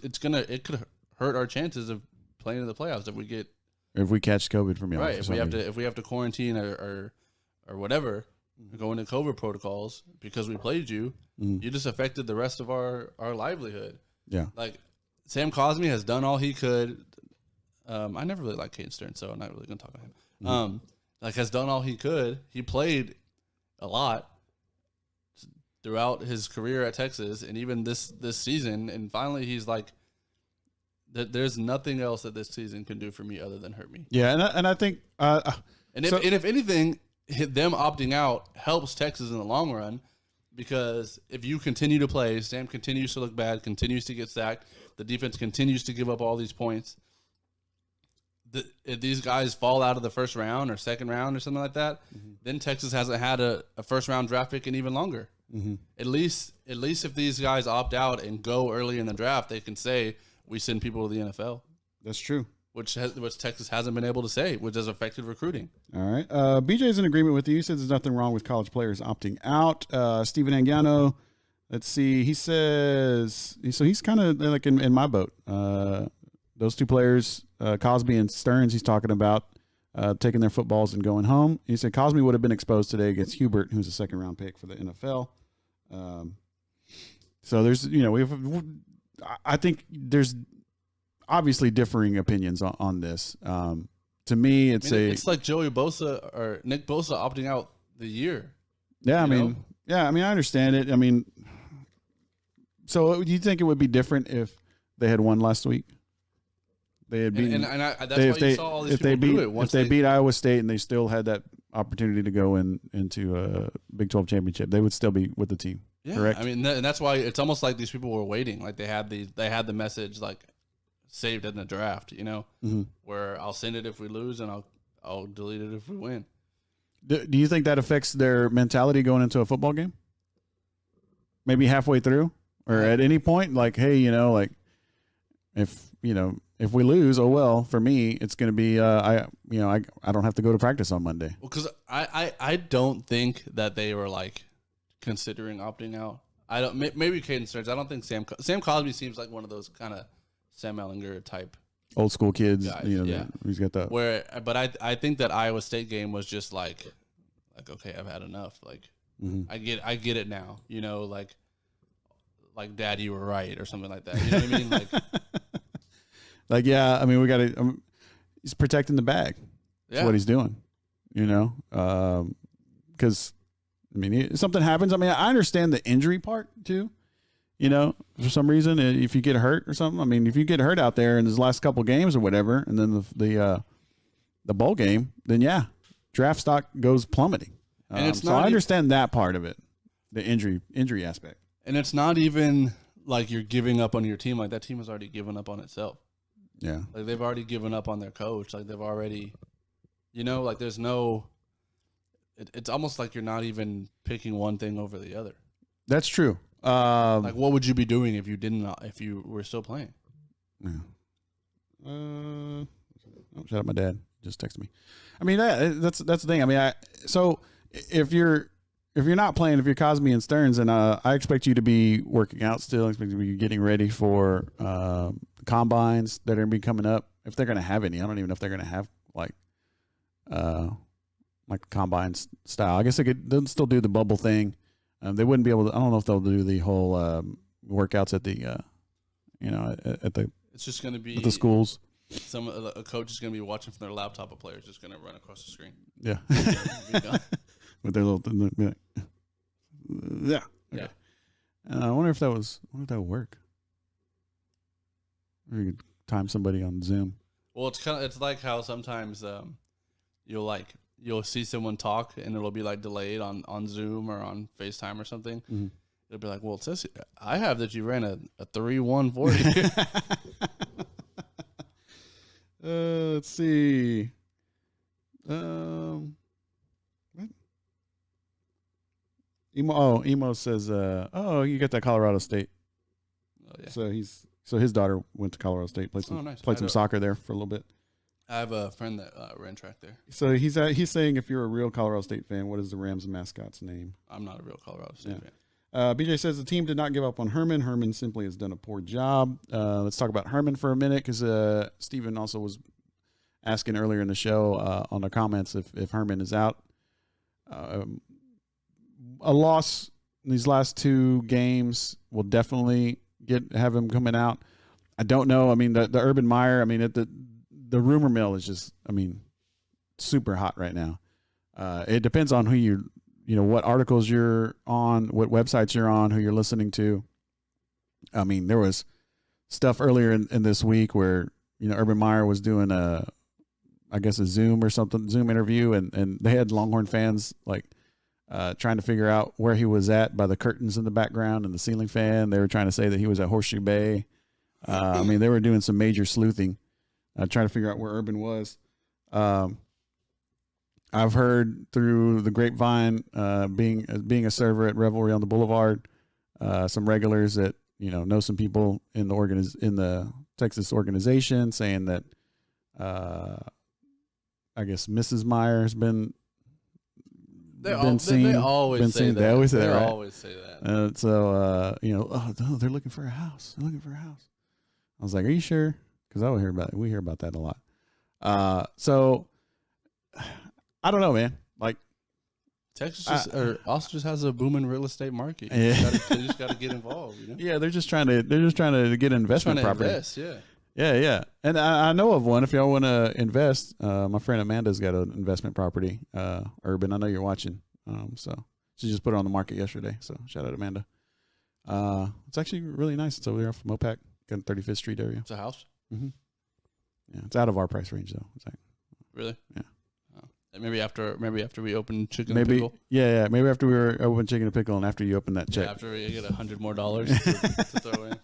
could hurt our chances of playing in the playoffs if we catch COVID from you. Right. If we have to quarantine or whatever, go into COVID protocols because we played you, you just affected the rest of our livelihood. Yeah. Like, Sam Cosmi has done all he could. I never really liked Caden Stearns, so I'm not really going to talk about him. Has done all he could. He played a lot throughout his career at Texas, and even this season. And finally, he's like, There's nothing else that this season can do for me other than hurt me. Yeah, and I think if anything, them opting out helps Texas in the long run, because if you continue to play, Sam continues to look bad, continues to get sacked, the defense continues to give up all these points. If these guys fall out of the first round or second round or something like that, then Texas hasn't had a first round draft pick in even longer. At least if these guys opt out and go early in the draft, they can say we send people to the NFL. that's true. Which Texas hasn't been able to say, which has affected recruiting. All right. BJ's in agreement with you. He says there's nothing wrong with college players opting out. Steven Angiano, let's see. He says, so he's kind of like in my boat. Those two players, Cosby and Stearns, he's talking about taking their footballs and going home. He said Cosby would have been exposed today against Hubert, who's a second-round pick for the NFL. So there's, I think there's obviously differing opinions on this. To me, it's like Joey Bosa or Nick Bosa opting out the year. Yeah, I understand it. I mean, so do you think it would be different if they had won last week? They had beaten, that's why you saw all these people do it. If they beat Iowa State and they still had that opportunity to go into a Big 12 championship, they would still be with the team. Yeah, correct? I mean, and that's why it's almost like these people were waiting. Like they had the message like saved in the draft, where I'll send it if we lose and I'll delete it if we win. Do you think that affects their mentality going into a football game? Maybe halfway through or at any point, like, hey, if we lose, oh well, for me, it's going to be I don't have to go to practice on Monday. Well, because I don't think that they were like considering opting out. I don't. Maybe Caden Stearns. I don't think Sam Cosby seems like one of those kind of Sam Ellinger type old school kids. Guys, he's got that. But I think that Iowa State game was just like okay, I've had enough. Like I get it now. Like Dad, you were right, or something like that. You know what I mean? Like yeah, I mean we got to. He's protecting the bag. That's what he's doing. Because something happens. I mean, I understand the injury part too. For some reason, if you get hurt or something. I mean, if you get hurt out there in these last couple games or whatever, and then the bowl game, then yeah, draft stock goes plummeting. And it's so I understand that part of it, the injury aspect. And it's not even like you're giving up on your team. Like that team has already given up on itself. Yeah, like they've already given up on their coach. Like they've already, like there's no. It's almost like you're not even picking one thing over the other. That's true. Like, what would you be doing if you were still playing? Yeah. Shout out my dad. Just texted me. I mean, that's the thing. I mean, so if you're not playing, if you're Cosby and Stearns, and I expect you to be working out still. I expect you to be getting ready for combines that are going to be coming up. If they're going to have any, I don't even know if they're going to have like combine style. I guess they'll still do the bubble thing. They wouldn't be able to. I don't know if they'll do the whole workouts at the, at the. It's just going to be at the schools. A coach is going to be watching from their laptop. A player is just going to run across the screen. Yeah. With their little. Yeah. Okay. I wonder if that would work. Or you could time somebody on Zoom. Well, it's like how sometimes you'll see someone talk and it'll be like delayed on Zoom or on FaceTime or something. Mm-hmm. It'll be like, well, it says I have that you ran a 3-1-40. Let's see. What? Emo says, you got that Colorado State. Oh yeah. So his daughter went to Colorado State, played some soccer there for a little bit. I have a friend that ran track there. So he's saying if you're a real Colorado State fan, what is the Rams mascot's name? I'm not a real Colorado State fan. BJ says the team did not give up on Herman. Herman simply has done a poor job. Let's talk about Herman for a minute because Steven also was asking earlier in the show on the comments if Herman is out. A loss in these last two games will definitely have him coming out. I don't know. I mean, the Urban Meyer, I mean, the rumor mill is just, super hot right now. It depends on who what articles you're on, what websites you're on, who you're listening to. I mean, there was stuff earlier in this week where, Urban Meyer was doing a Zoom or something, Zoom interview, and they had Longhorn fans like trying to figure out where he was at by the curtains in the background and the ceiling fan. They were trying to say that he was at Horseshoe Bay. They were doing some major sleuthing, trying to figure out where Urban was. I've heard through the grapevine, being a server at Revelry on the Boulevard, some regulars that know some people in the Texas organization saying that I guess Mrs. Meyer has been seen. They always say that. They always say that, right? Always say that. They're looking for a house. They're looking for a house. I was like, are you sure? Because we hear about that a lot. So I don't know, man. Like Texas also just has a booming real estate market. Yeah. They just got to get involved. Yeah, they're just trying to get investment property. Invest, yeah. Yeah. And I know of one. If y'all want to invest, my friend Amanda's got an investment property, Urban. I know you're watching. So she just put it on the market yesterday. So shout out Amanda. It's actually really nice. It's over there off of Mopac, in 35th Street area. It's a house. Mm-hmm. Yeah, it's out of our price range though. It's like, really? Yeah. Maybe after we open Chicken and Pickle. Yeah. Maybe after we were open Chicken and Pickle, and after you open that check. Yeah, after we get $100 more to throw in.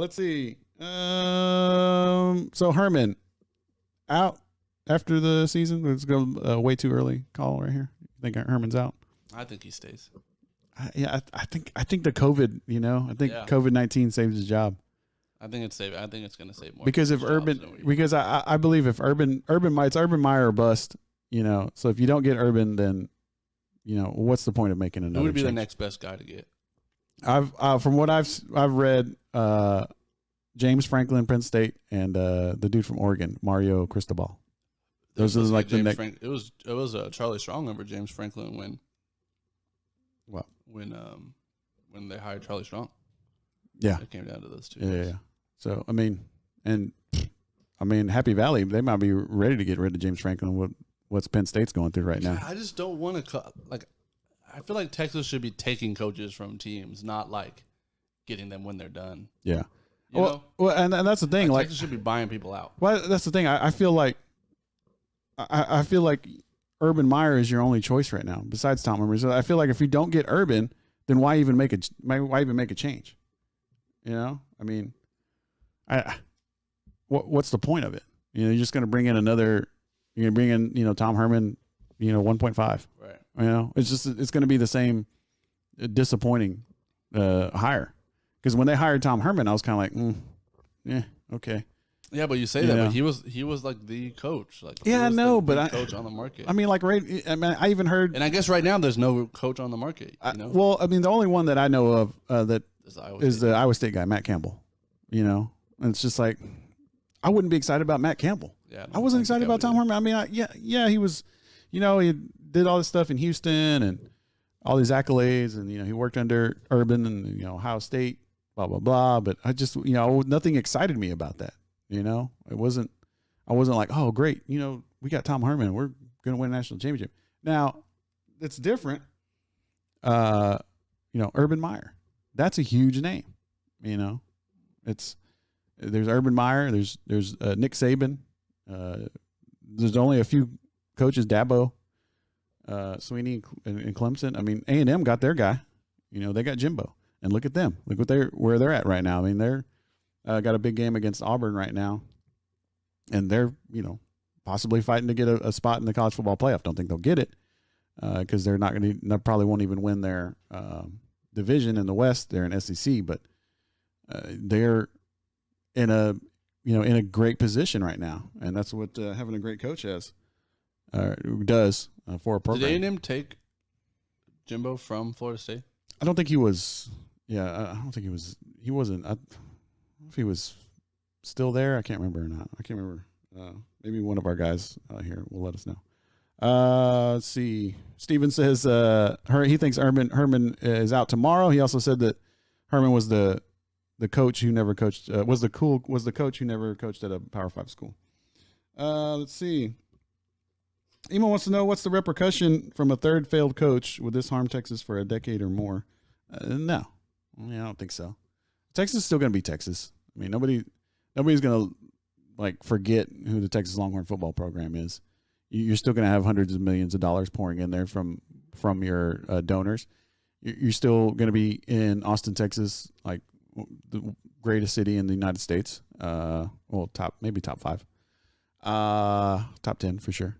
Let's see. So Herman out after the season. Let's go way too early call right here. You think Herman's out? I think he stays. I think the COVID. COVID-19 saves his job. I think it's going to save more. Because if I believe if Urban Meyer or bust. So if you don't get Urban, then what's the point of making another? Who would be change? the next best guy to get? From what I've read, James Franklin, Penn State, and the dude from Oregon, Mario Cristobal. Those are like the next. It was Charlie Strong over James Franklin when. What? When they hired Charlie Strong. Yeah, it came down to those two. Yeah. So Happy Valley, they might be ready to get rid of James Franklin. What's Penn State's going through right now? I just don't want to I feel like Texas should be taking coaches from teams, not like getting them when they're done. Yeah. You know? Well, and that's the thing. Like Texas should be buying people out. Well, that's the thing. I feel like Urban Meyer is your only choice right now, besides Tom Herman. So I feel like if you don't get Urban, then why even make a change? What's the point of it? You're just going to bring in another. You're going to bring in Tom Herman, 1.5. Right. It's going to be the same disappointing hire. Because when they hired Tom Herman, I was kind of like, okay. Yeah, but you say that, but he was like the coach. Like, yeah, I know, but coach on the market. I even heard, and I guess right now there's no coach on the market. The only one that I know of that is the Iowa State guy, Matt Campbell. And it's just like, I wouldn't be excited about Matt Campbell. Yeah, I wasn't excited about Tom Herman. He was, he did all this stuff in Houston and all these accolades, and he worked under Urban and Ohio State, blah blah blah. But I just nothing excited me about that. I wasn't like, oh great, we got Tom Herman, we're gonna win a national championship. Now it's different. Urban Meyer, that's a huge name. There's Urban Meyer, there's Nick Saban, there's only a few coaches, Dabo, Sweeney and Clemson. A&M got their guy. They got Jimbo, and look at them. Look where they're at right now. They're got a big game against Auburn right now, and they're possibly fighting to get a spot in the college football playoff. Don't think they'll get it because they're not going to. They probably won't even win their division in the West. They're in SEC, but they're in a great position right now, and that's what having a great coach does for a program. Did A&M take Jimbo from Florida State? I don't think he was. Yeah, I don't think he was. He wasn't. I don't know if he was still there. I can't remember or not. I can't remember. Maybe one of our guys here will let us know. Let's see. Steven says he thinks Herman is out tomorrow. He also said that Herman was the coach who never coached. Was the coach who never coached at a Power 5 school. Let's see. Emo wants to know what's the repercussion from a third failed coach. Would this harm Texas for a decade or more? No, I don't think so. Texas is still going to be Texas. I mean, nobody's going to like forget who the Texas Longhorn football program is. You're still going to have hundreds of millions of dollars pouring in there from your donors. You're still going to be in Austin, Texas, like the greatest city in the United States. Well, top 5, top 10 for sure.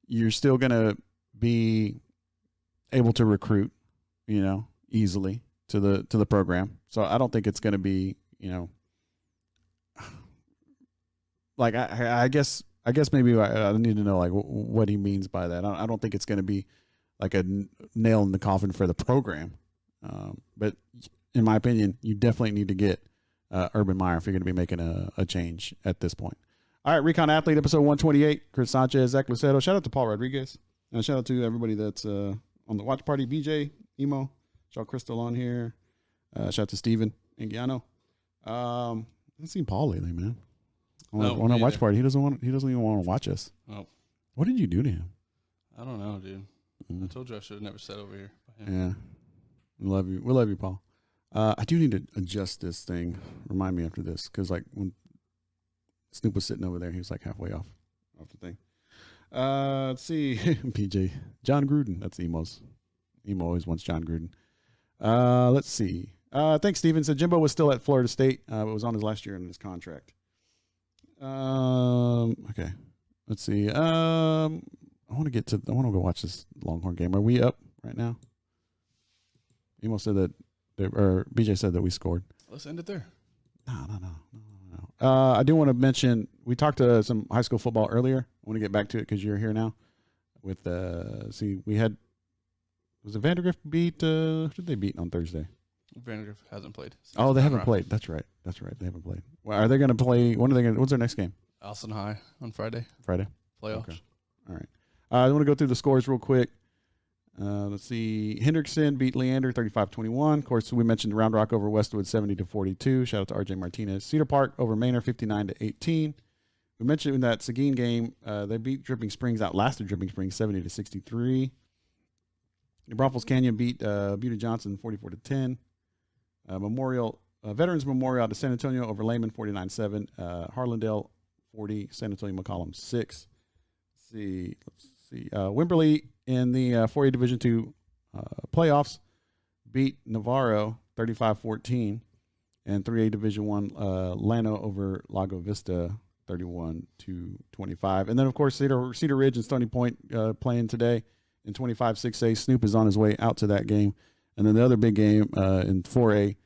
You're still going to be able to recruit, easily to the program. So I don't think it's going to be, like I guess maybe I need to know like what he means by that. I don't think it's going to be like a nail in the coffin for the program. But in my opinion, you definitely need to get Urban Meyer if you're going to be making a change at this point. All right, Recon Athlete, episode 128. Chris Sanchez, Zach Lucedo. Shout out to Paul Rodriguez. And shout out to everybody that's on the watch party. BJ, Emo, shout out Crystal on here. Shout out to Steven Angiano. I haven't seen Paul lately, man. On a watch party, he doesn't even want to watch us. Oh. What did you do to him? I don't know, dude. I told you I should have never sat over here. Yeah. We love you. We love you, Paul. I do need to adjust this thing. Remind me after this, because like when Snoop was sitting over there, he was like halfway off the thing. Let's see. PJ. John Gruden. That's Emo's. Emo always wants John Gruden. Let's see. Thanks, Steven. Said Jimbo was still at Florida State. But was on his last year in his contract. Okay. Let's see. I want to go watch this Longhorn game. Are we up right now? Emo said that, or BJ said that we scored. Let's end it there. No. I do want to mention, we talked to some high school football earlier. I want to get back to it because you're here now. Was it Vandergrift beat, who did they beat on Thursday? Vandergrift hasn't played. Oh, they haven't played. That's right. They haven't played. Well, are they going to play? What's their next game? Alston High on Friday. Playoffs. Okay. All right. I want to go through the scores real quick. Let's see. Hendrickson beat Leander 35-21. Of course, we mentioned Round Rock over Westwood 70-42. Shout out to RJ Martinez. Cedar Park over Manor 59-18. We mentioned in that Seguin game, they beat Dripping Springs, outlasted Dripping Springs 70-63. New Braunfels Canyon beat Butte Johnson 44-10. Veterans Memorial to San Antonio over Lehman 49-7. Harlandale 40. San Antonio McCollum 6. Let's see. Wimberley in the 4A Division II playoffs beat Navarro 35-14, and 3A Division I Llano over Lago Vista 31-25. And then of course Cedar Ridge and Stony Point playing today in 25 6A. Snoop is on his way out to that game. And then the other big game in 4A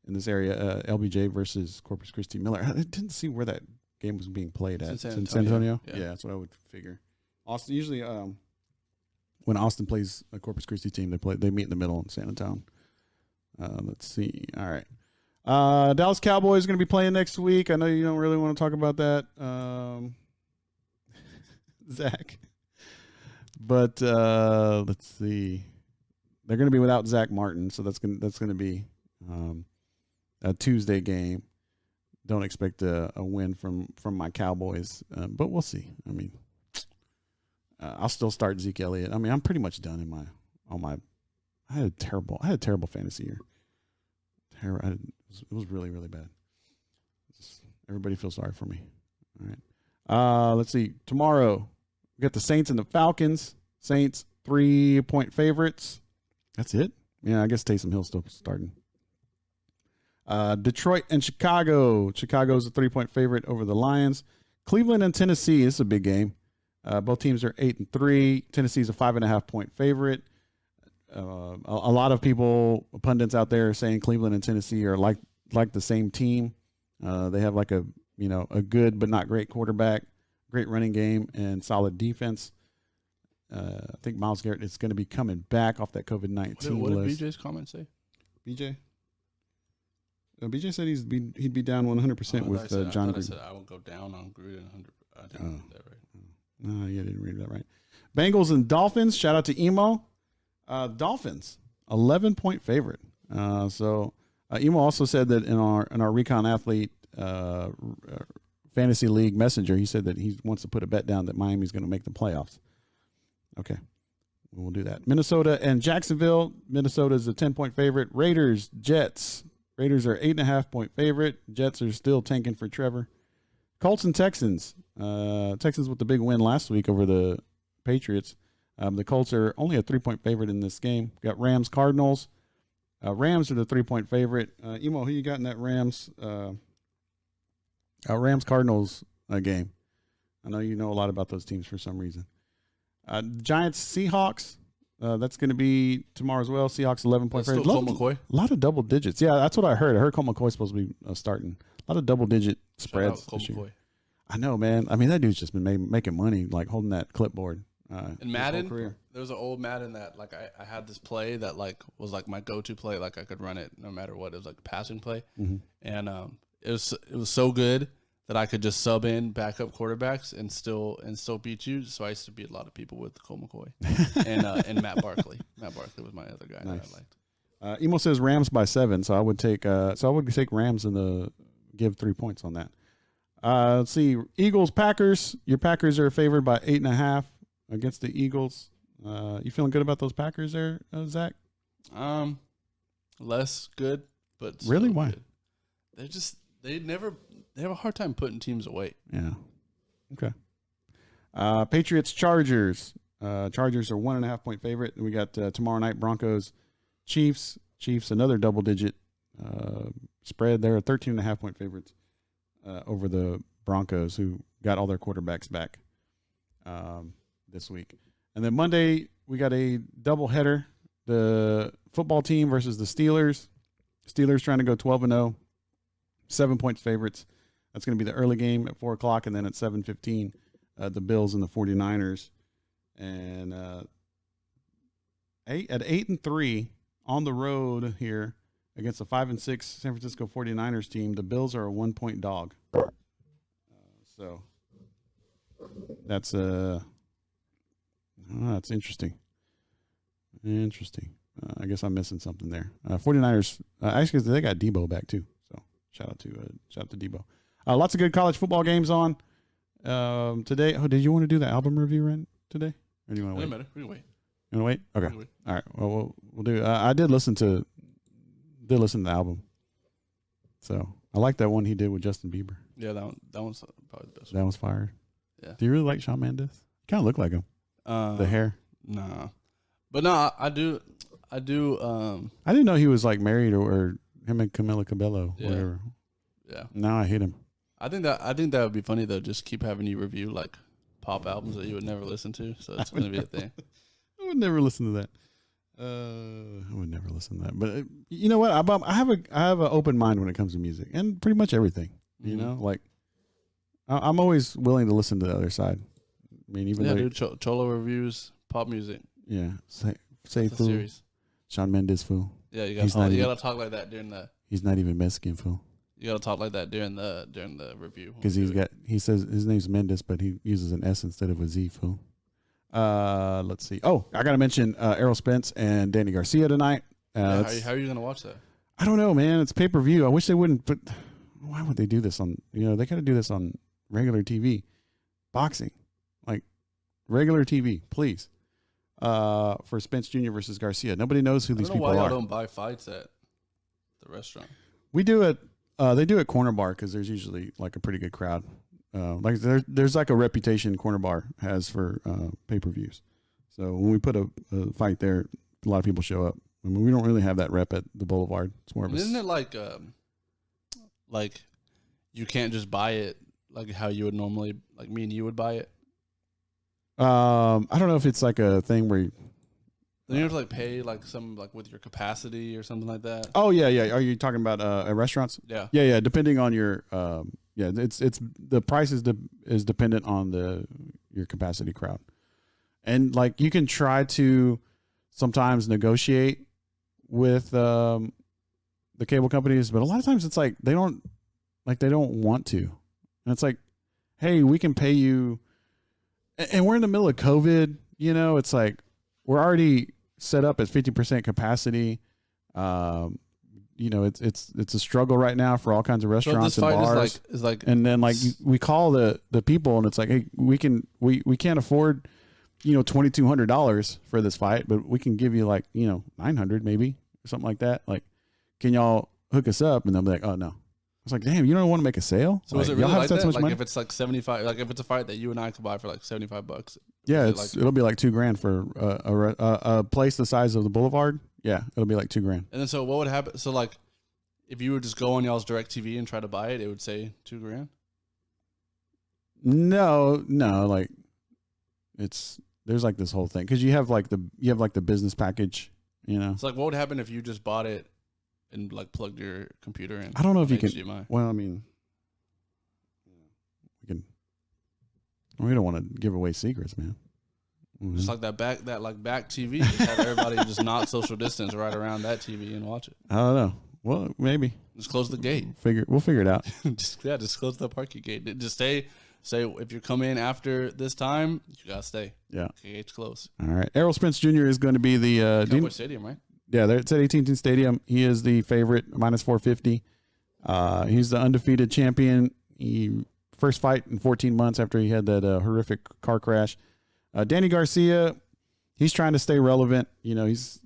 in this area, LBJ versus Corpus Christi Miller. I didn't see where that game was being played at. It's in San Antonio? Yeah, that's what I would figure. Austin usually when Austin plays a Corpus Christi team, they meet in the middle in San Antonio. Let's see. All right. Dallas Cowboys going to be playing next week. I know you don't really want to talk about that, Zach. But let's see. They're going to be without Zach Martin, so that's going to be a Tuesday game. Don't expect a win from my Cowboys, but we'll see. I mean, I'll still start Zeke Elliott. I mean, I'm pretty much done in I had a terrible fantasy year. It was really, really bad. Everybody feels sorry for me. All right. Let's see. Tomorrow, we got the Saints and the Falcons. Saints 3-point favorites. That's it. Yeah, I guess Taysom Hill's still starting. Detroit and Chicago. Chicago's a 3-point favorite over the Lions. Cleveland and Tennessee. This is a big game. Both teams are 8-3. Tennessee's a 5.5-point favorite. A lot of pundits out there are saying Cleveland and Tennessee are like the same team. They have like a good but not great quarterback, great running game, and solid defense. I think Myles Garrett is going to be coming back off that COVID-19 What did list. BJ's comment say? BJ? BJ said he'd be down 100% with John Gruden. I said I will go down on Gruden 100. I didn't read that right. No, you didn't read that right. Bengals and Dolphins. Shout out to Emo. Dolphins, 11-point favorite. So Emo also said that in our Recon Athlete Fantasy League Messenger, he said that he wants to put a bet down that Miami's going to make the playoffs. Okay, we'll do that. Minnesota and Jacksonville. Minnesota's a 10-point favorite. Raiders, Jets Raiders are 8.5-point favorite. Jets are still tanking for Trevor. Colts and Texans. Texans with the big win last week over the Patriots. The Colts are only a 3-point favorite in this game. Got Rams, Cardinals. Rams are the 3-point favorite. Emo, who you got in that Rams Cardinals game? I know you know a lot about those teams for some reason. Giants, Seahawks. That's going to be tomorrow as well. Seahawks 11-point favorite. Colt McCoy. A lot of double digits. Yeah, that's what I heard. I heard Colt McCoy's supposed to be starting. A lot of double-digit spreads. Colt McCoy. I know, man. I mean, that dude's just been making money, like holding that clipboard. In Madden, there was an old Madden that like I had this play that like was like my go-to play. Like I could run it no matter what. It was like a passing play, and it was so good that I could just sub in backup quarterbacks and still beat you. So I used to beat a lot of people with Colt McCoy and Matt Barkley. Matt Barkley was my other guy that I liked. Emo says Rams by 7, so I would take Rams in the give 3 points on that. Let's see, Eagles, Packers. Your Packers are favored by 8.5 against the Eagles. You feeling good about those Packers there, Zach? Less good, but really, why? Good. They have a hard time putting teams away. Yeah. Okay. Patriots, Chargers. Chargers are 1.5-point favorite. We got tomorrow night Broncos, Chiefs. Chiefs another double-digit spread. They're 13.5-point favorites over the Broncos, who got all their quarterbacks back this week. And then Monday we got a doubleheader: the football team versus the Steelers. Steelers trying to go 12-0, 7-point favorites. That's going to be the early game at 4:00, and then at 7:15, the Bills and the 49ers. And at 8-3 on the road here against the 5-6 San Francisco 49ers team, the Bills are a 1-point dog. So that's that's interesting. Interesting. I guess I'm missing something there. 49ers actually they got Debo back too. So shout out to Debo. Lots of good college football games on today. Oh, did you want to do the album review run today? Or do you want to wait? Matter. We can wait. You want to wait? Okay. Wait. All right. Well, we'll do. I did listen to the album. So I like that one he did with Justin Bieber. Yeah, that one's probably the best. That one's fire. Yeah. Do you really like Shawn Mendes? You kind of look like him. The hair. Nah, but no, I do. I didn't know he was like married or him and Camila Cabello. Yeah. Whatever. Yeah. Now I hate him. I think that would be funny though. Just keep having you review like pop albums that you would never listen to. So it's going to be a thing. I would never listen to that. I would never listen to that. But you know what? I have an open mind when it comes to music and pretty much everything. You know, like I'm always willing to listen to the other side. I mean, even though Cholo reviews pop music. Yeah, say fool. Series. Shawn Mendes fool. Yeah, you gotta talk like that during the. He's not even Mexican fool. You gotta talk like that during the review. Because he says his name's Mendes, but he uses an S instead of a Z fool. Let's see. Oh, I gotta mention Errol Spence and Danny Garcia tonight. How are you gonna watch that? I don't know, man. It's pay-per-view. I wish they wouldn't. But why would they do this on? They gotta do this on regular TV. Boxing, like regular TV, please. For Spence Jr. versus Garcia. Nobody knows who these people are. Why y'all don't buy fights at the restaurant? We do it. They do at Corner Bar because there's usually like a pretty good crowd. Like there's like a reputation Corner Bar has for pay-per-views. So when we put a fight there, a lot of people show up. I mean, we don't really have that rep at the Boulevard. It's more of Isn't it like you can't just buy it like how you would normally, like me and you would buy it? I don't know if it's like a thing where then you have to like pay like some like with your capacity or something like that. Oh yeah. Are you talking about at restaurants? Yeah. Yeah. Depending on your it's the price is dependent on your capacity crowd, and like you can try to sometimes negotiate with the cable companies, but a lot of times it's like they don't want to, and it's like, hey, we can pay you. And we're in the middle of COVID, it's like we're already set up at 50% capacity. It's a struggle right now for all kinds of restaurants and bars. Is like, and then like we call the people and it's like, hey, we can't afford, $2,200 for this fight, but we can give you like, $900 maybe or something like that. Like, can y'all hook us up, and they'll be like, oh no. I was like, damn, you don't want to make a sale? So like, is it really y'all like have that? so much Like money? if it's like 75, like if it's a fight that you and I could buy for like $75. Yeah, is it'll be like $2,000 for a place the size of the Boulevard. Yeah, it'll be like $2,000. And then so what would happen? So like, if you would just go on y'all's DirecTV and try to buy it, it would say $2,000. No, like there's like this whole thing because you have like the business package. You know, It's like what would happen if you just bought it and like plugged your computer in? I don't know if you can. HDMI? Well, I mean, we don't want to give away secrets, man. Just like that back TV. Just have everybody just not social distance right around that TV and watch it. I don't know. Well, maybe Just close the gate. we'll figure it out. just close the parking gate. Just say if you come in after this time, you gotta stay. Yeah. Gate's closed. All right. Errol Spence Jr. is going to be the Cowboy Stadium, right? Yeah, it's at AT&T Stadium. He is the favorite, minus 450. He's the undefeated champion. He first fight in 14 months after he had that horrific car crash. Danny Garcia, he's trying to stay relevant. You know, he's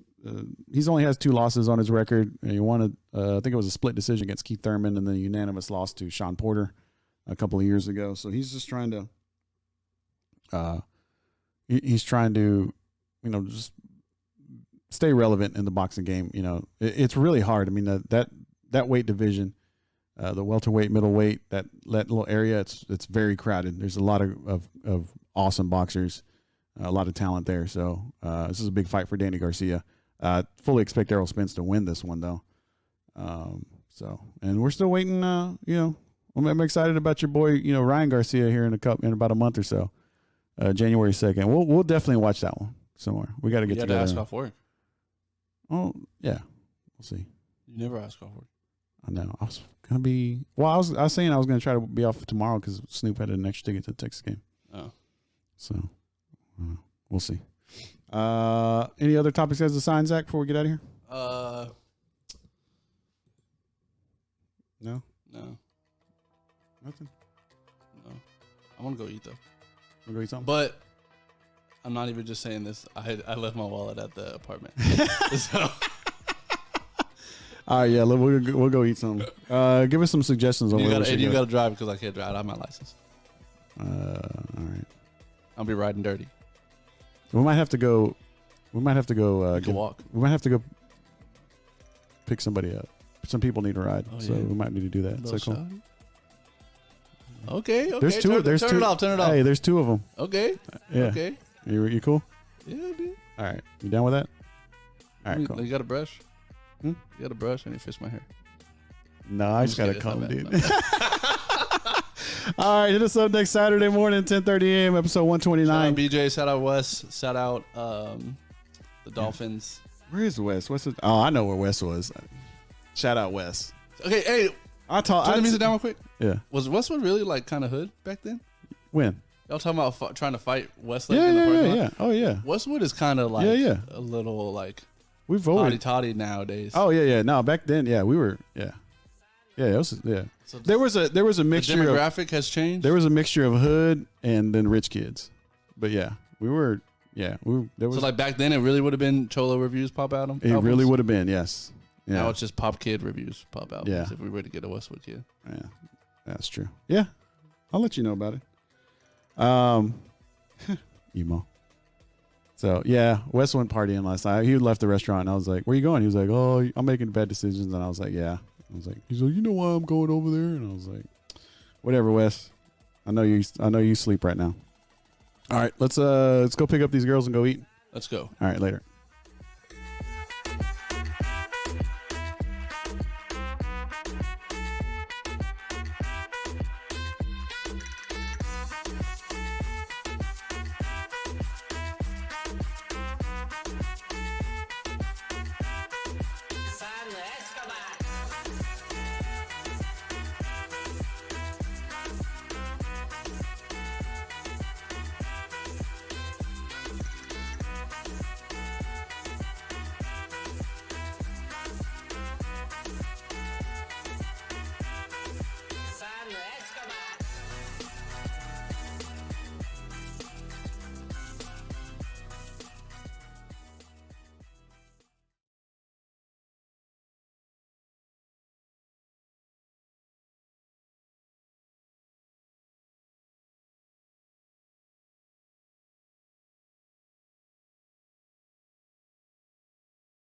only has 2 losses on his record. He won I think it was a split decision against Keith Thurman, and then a unanimous loss to Sean Porter a couple of years ago. So he's just trying to, he's trying to, you know, just stay relevant in the boxing game. You know, it's really hard. I mean, that weight division, the welterweight, middleweight, that little area, it's very crowded. There's a lot of awesome boxers, a lot of talent there. So this is a big fight for Danny Garcia. Fully expect Errol Spence to win this one though. And we're still waiting. You know, I'm excited about your boy, you know, Ryan Garcia here in about a month or so. January 2nd. We'll definitely watch that one somewhere. We got to get together. You had to ask off work. Oh yeah, we'll see. You never ask off work. I know. I was gonna be. Well, I was saying I was gonna try to be off tomorrow because Snoop had an extra ticket to the Texas game. Oh. So we'll see. Any other topics as a sign, Zach, before we get out of here? No. Nothing. No. I want to go eat though. Wanna go eat something? But I'm not even just saying this. I left my wallet at the apartment. So. All right, yeah, we'll go eat some. Give us some suggestions on where we should You go. got to drive because I can't drive. I have my license. All right. I'll be riding dirty. We might have to go. We might have to go. Walk. We might have to go pick somebody up. Some people need a ride, so we might need to do that. So cool. Okay. There's two. Turn it off. Hey, there's 2 of them. Okay. Yeah. Okay. You cool? Yeah, dude. All right. You down with that? All right, cool. You got a brush? Hmm? You got a brush? I need to fix my hair. No, I just got to kidding. come, It's not dude. All right, hit us up next Saturday morning, 10:30 a.m., episode 129. Shout out BJ. Shout out Wes. Shout out the Dolphins. Where is Wes? Oh, I know where Wes was. Shout out Wes. Okay, hey. Turn the music down real quick. Yeah. Was Westwood really like kind of hood back then? When? Y'all talking about trying to fight Westlake in the parking lot? Yeah. Oh, yeah. Westwood is kind of like a little like We voted. toddy nowadays. Oh, yeah. No, back then, yeah, we were, yeah. Yeah, it was, yeah. So There was a mixture the demographic has changed. There was a mixture of hood and then rich kids. But yeah, there was so like back then, it really would have been Cholo reviews pop album. It really would have been, yes. Yeah. Now it's just pop kid reviews pop albums. Yeah. If we were to get a Westwood kid. Yeah, that's true. Yeah, I'll let you know about it. Emo. So yeah, Wes went partying last night. He left the restaurant, and I was like, "Where you going?" He was like, "Oh, I'm making bad decisions." And I was like, "Yeah." I was like, "He's like, you know why I'm going over there?" And I was like, "Whatever, Wes. I know you sleep right now." All right, let's go pick up these girls and go eat. Let's go. All right, later.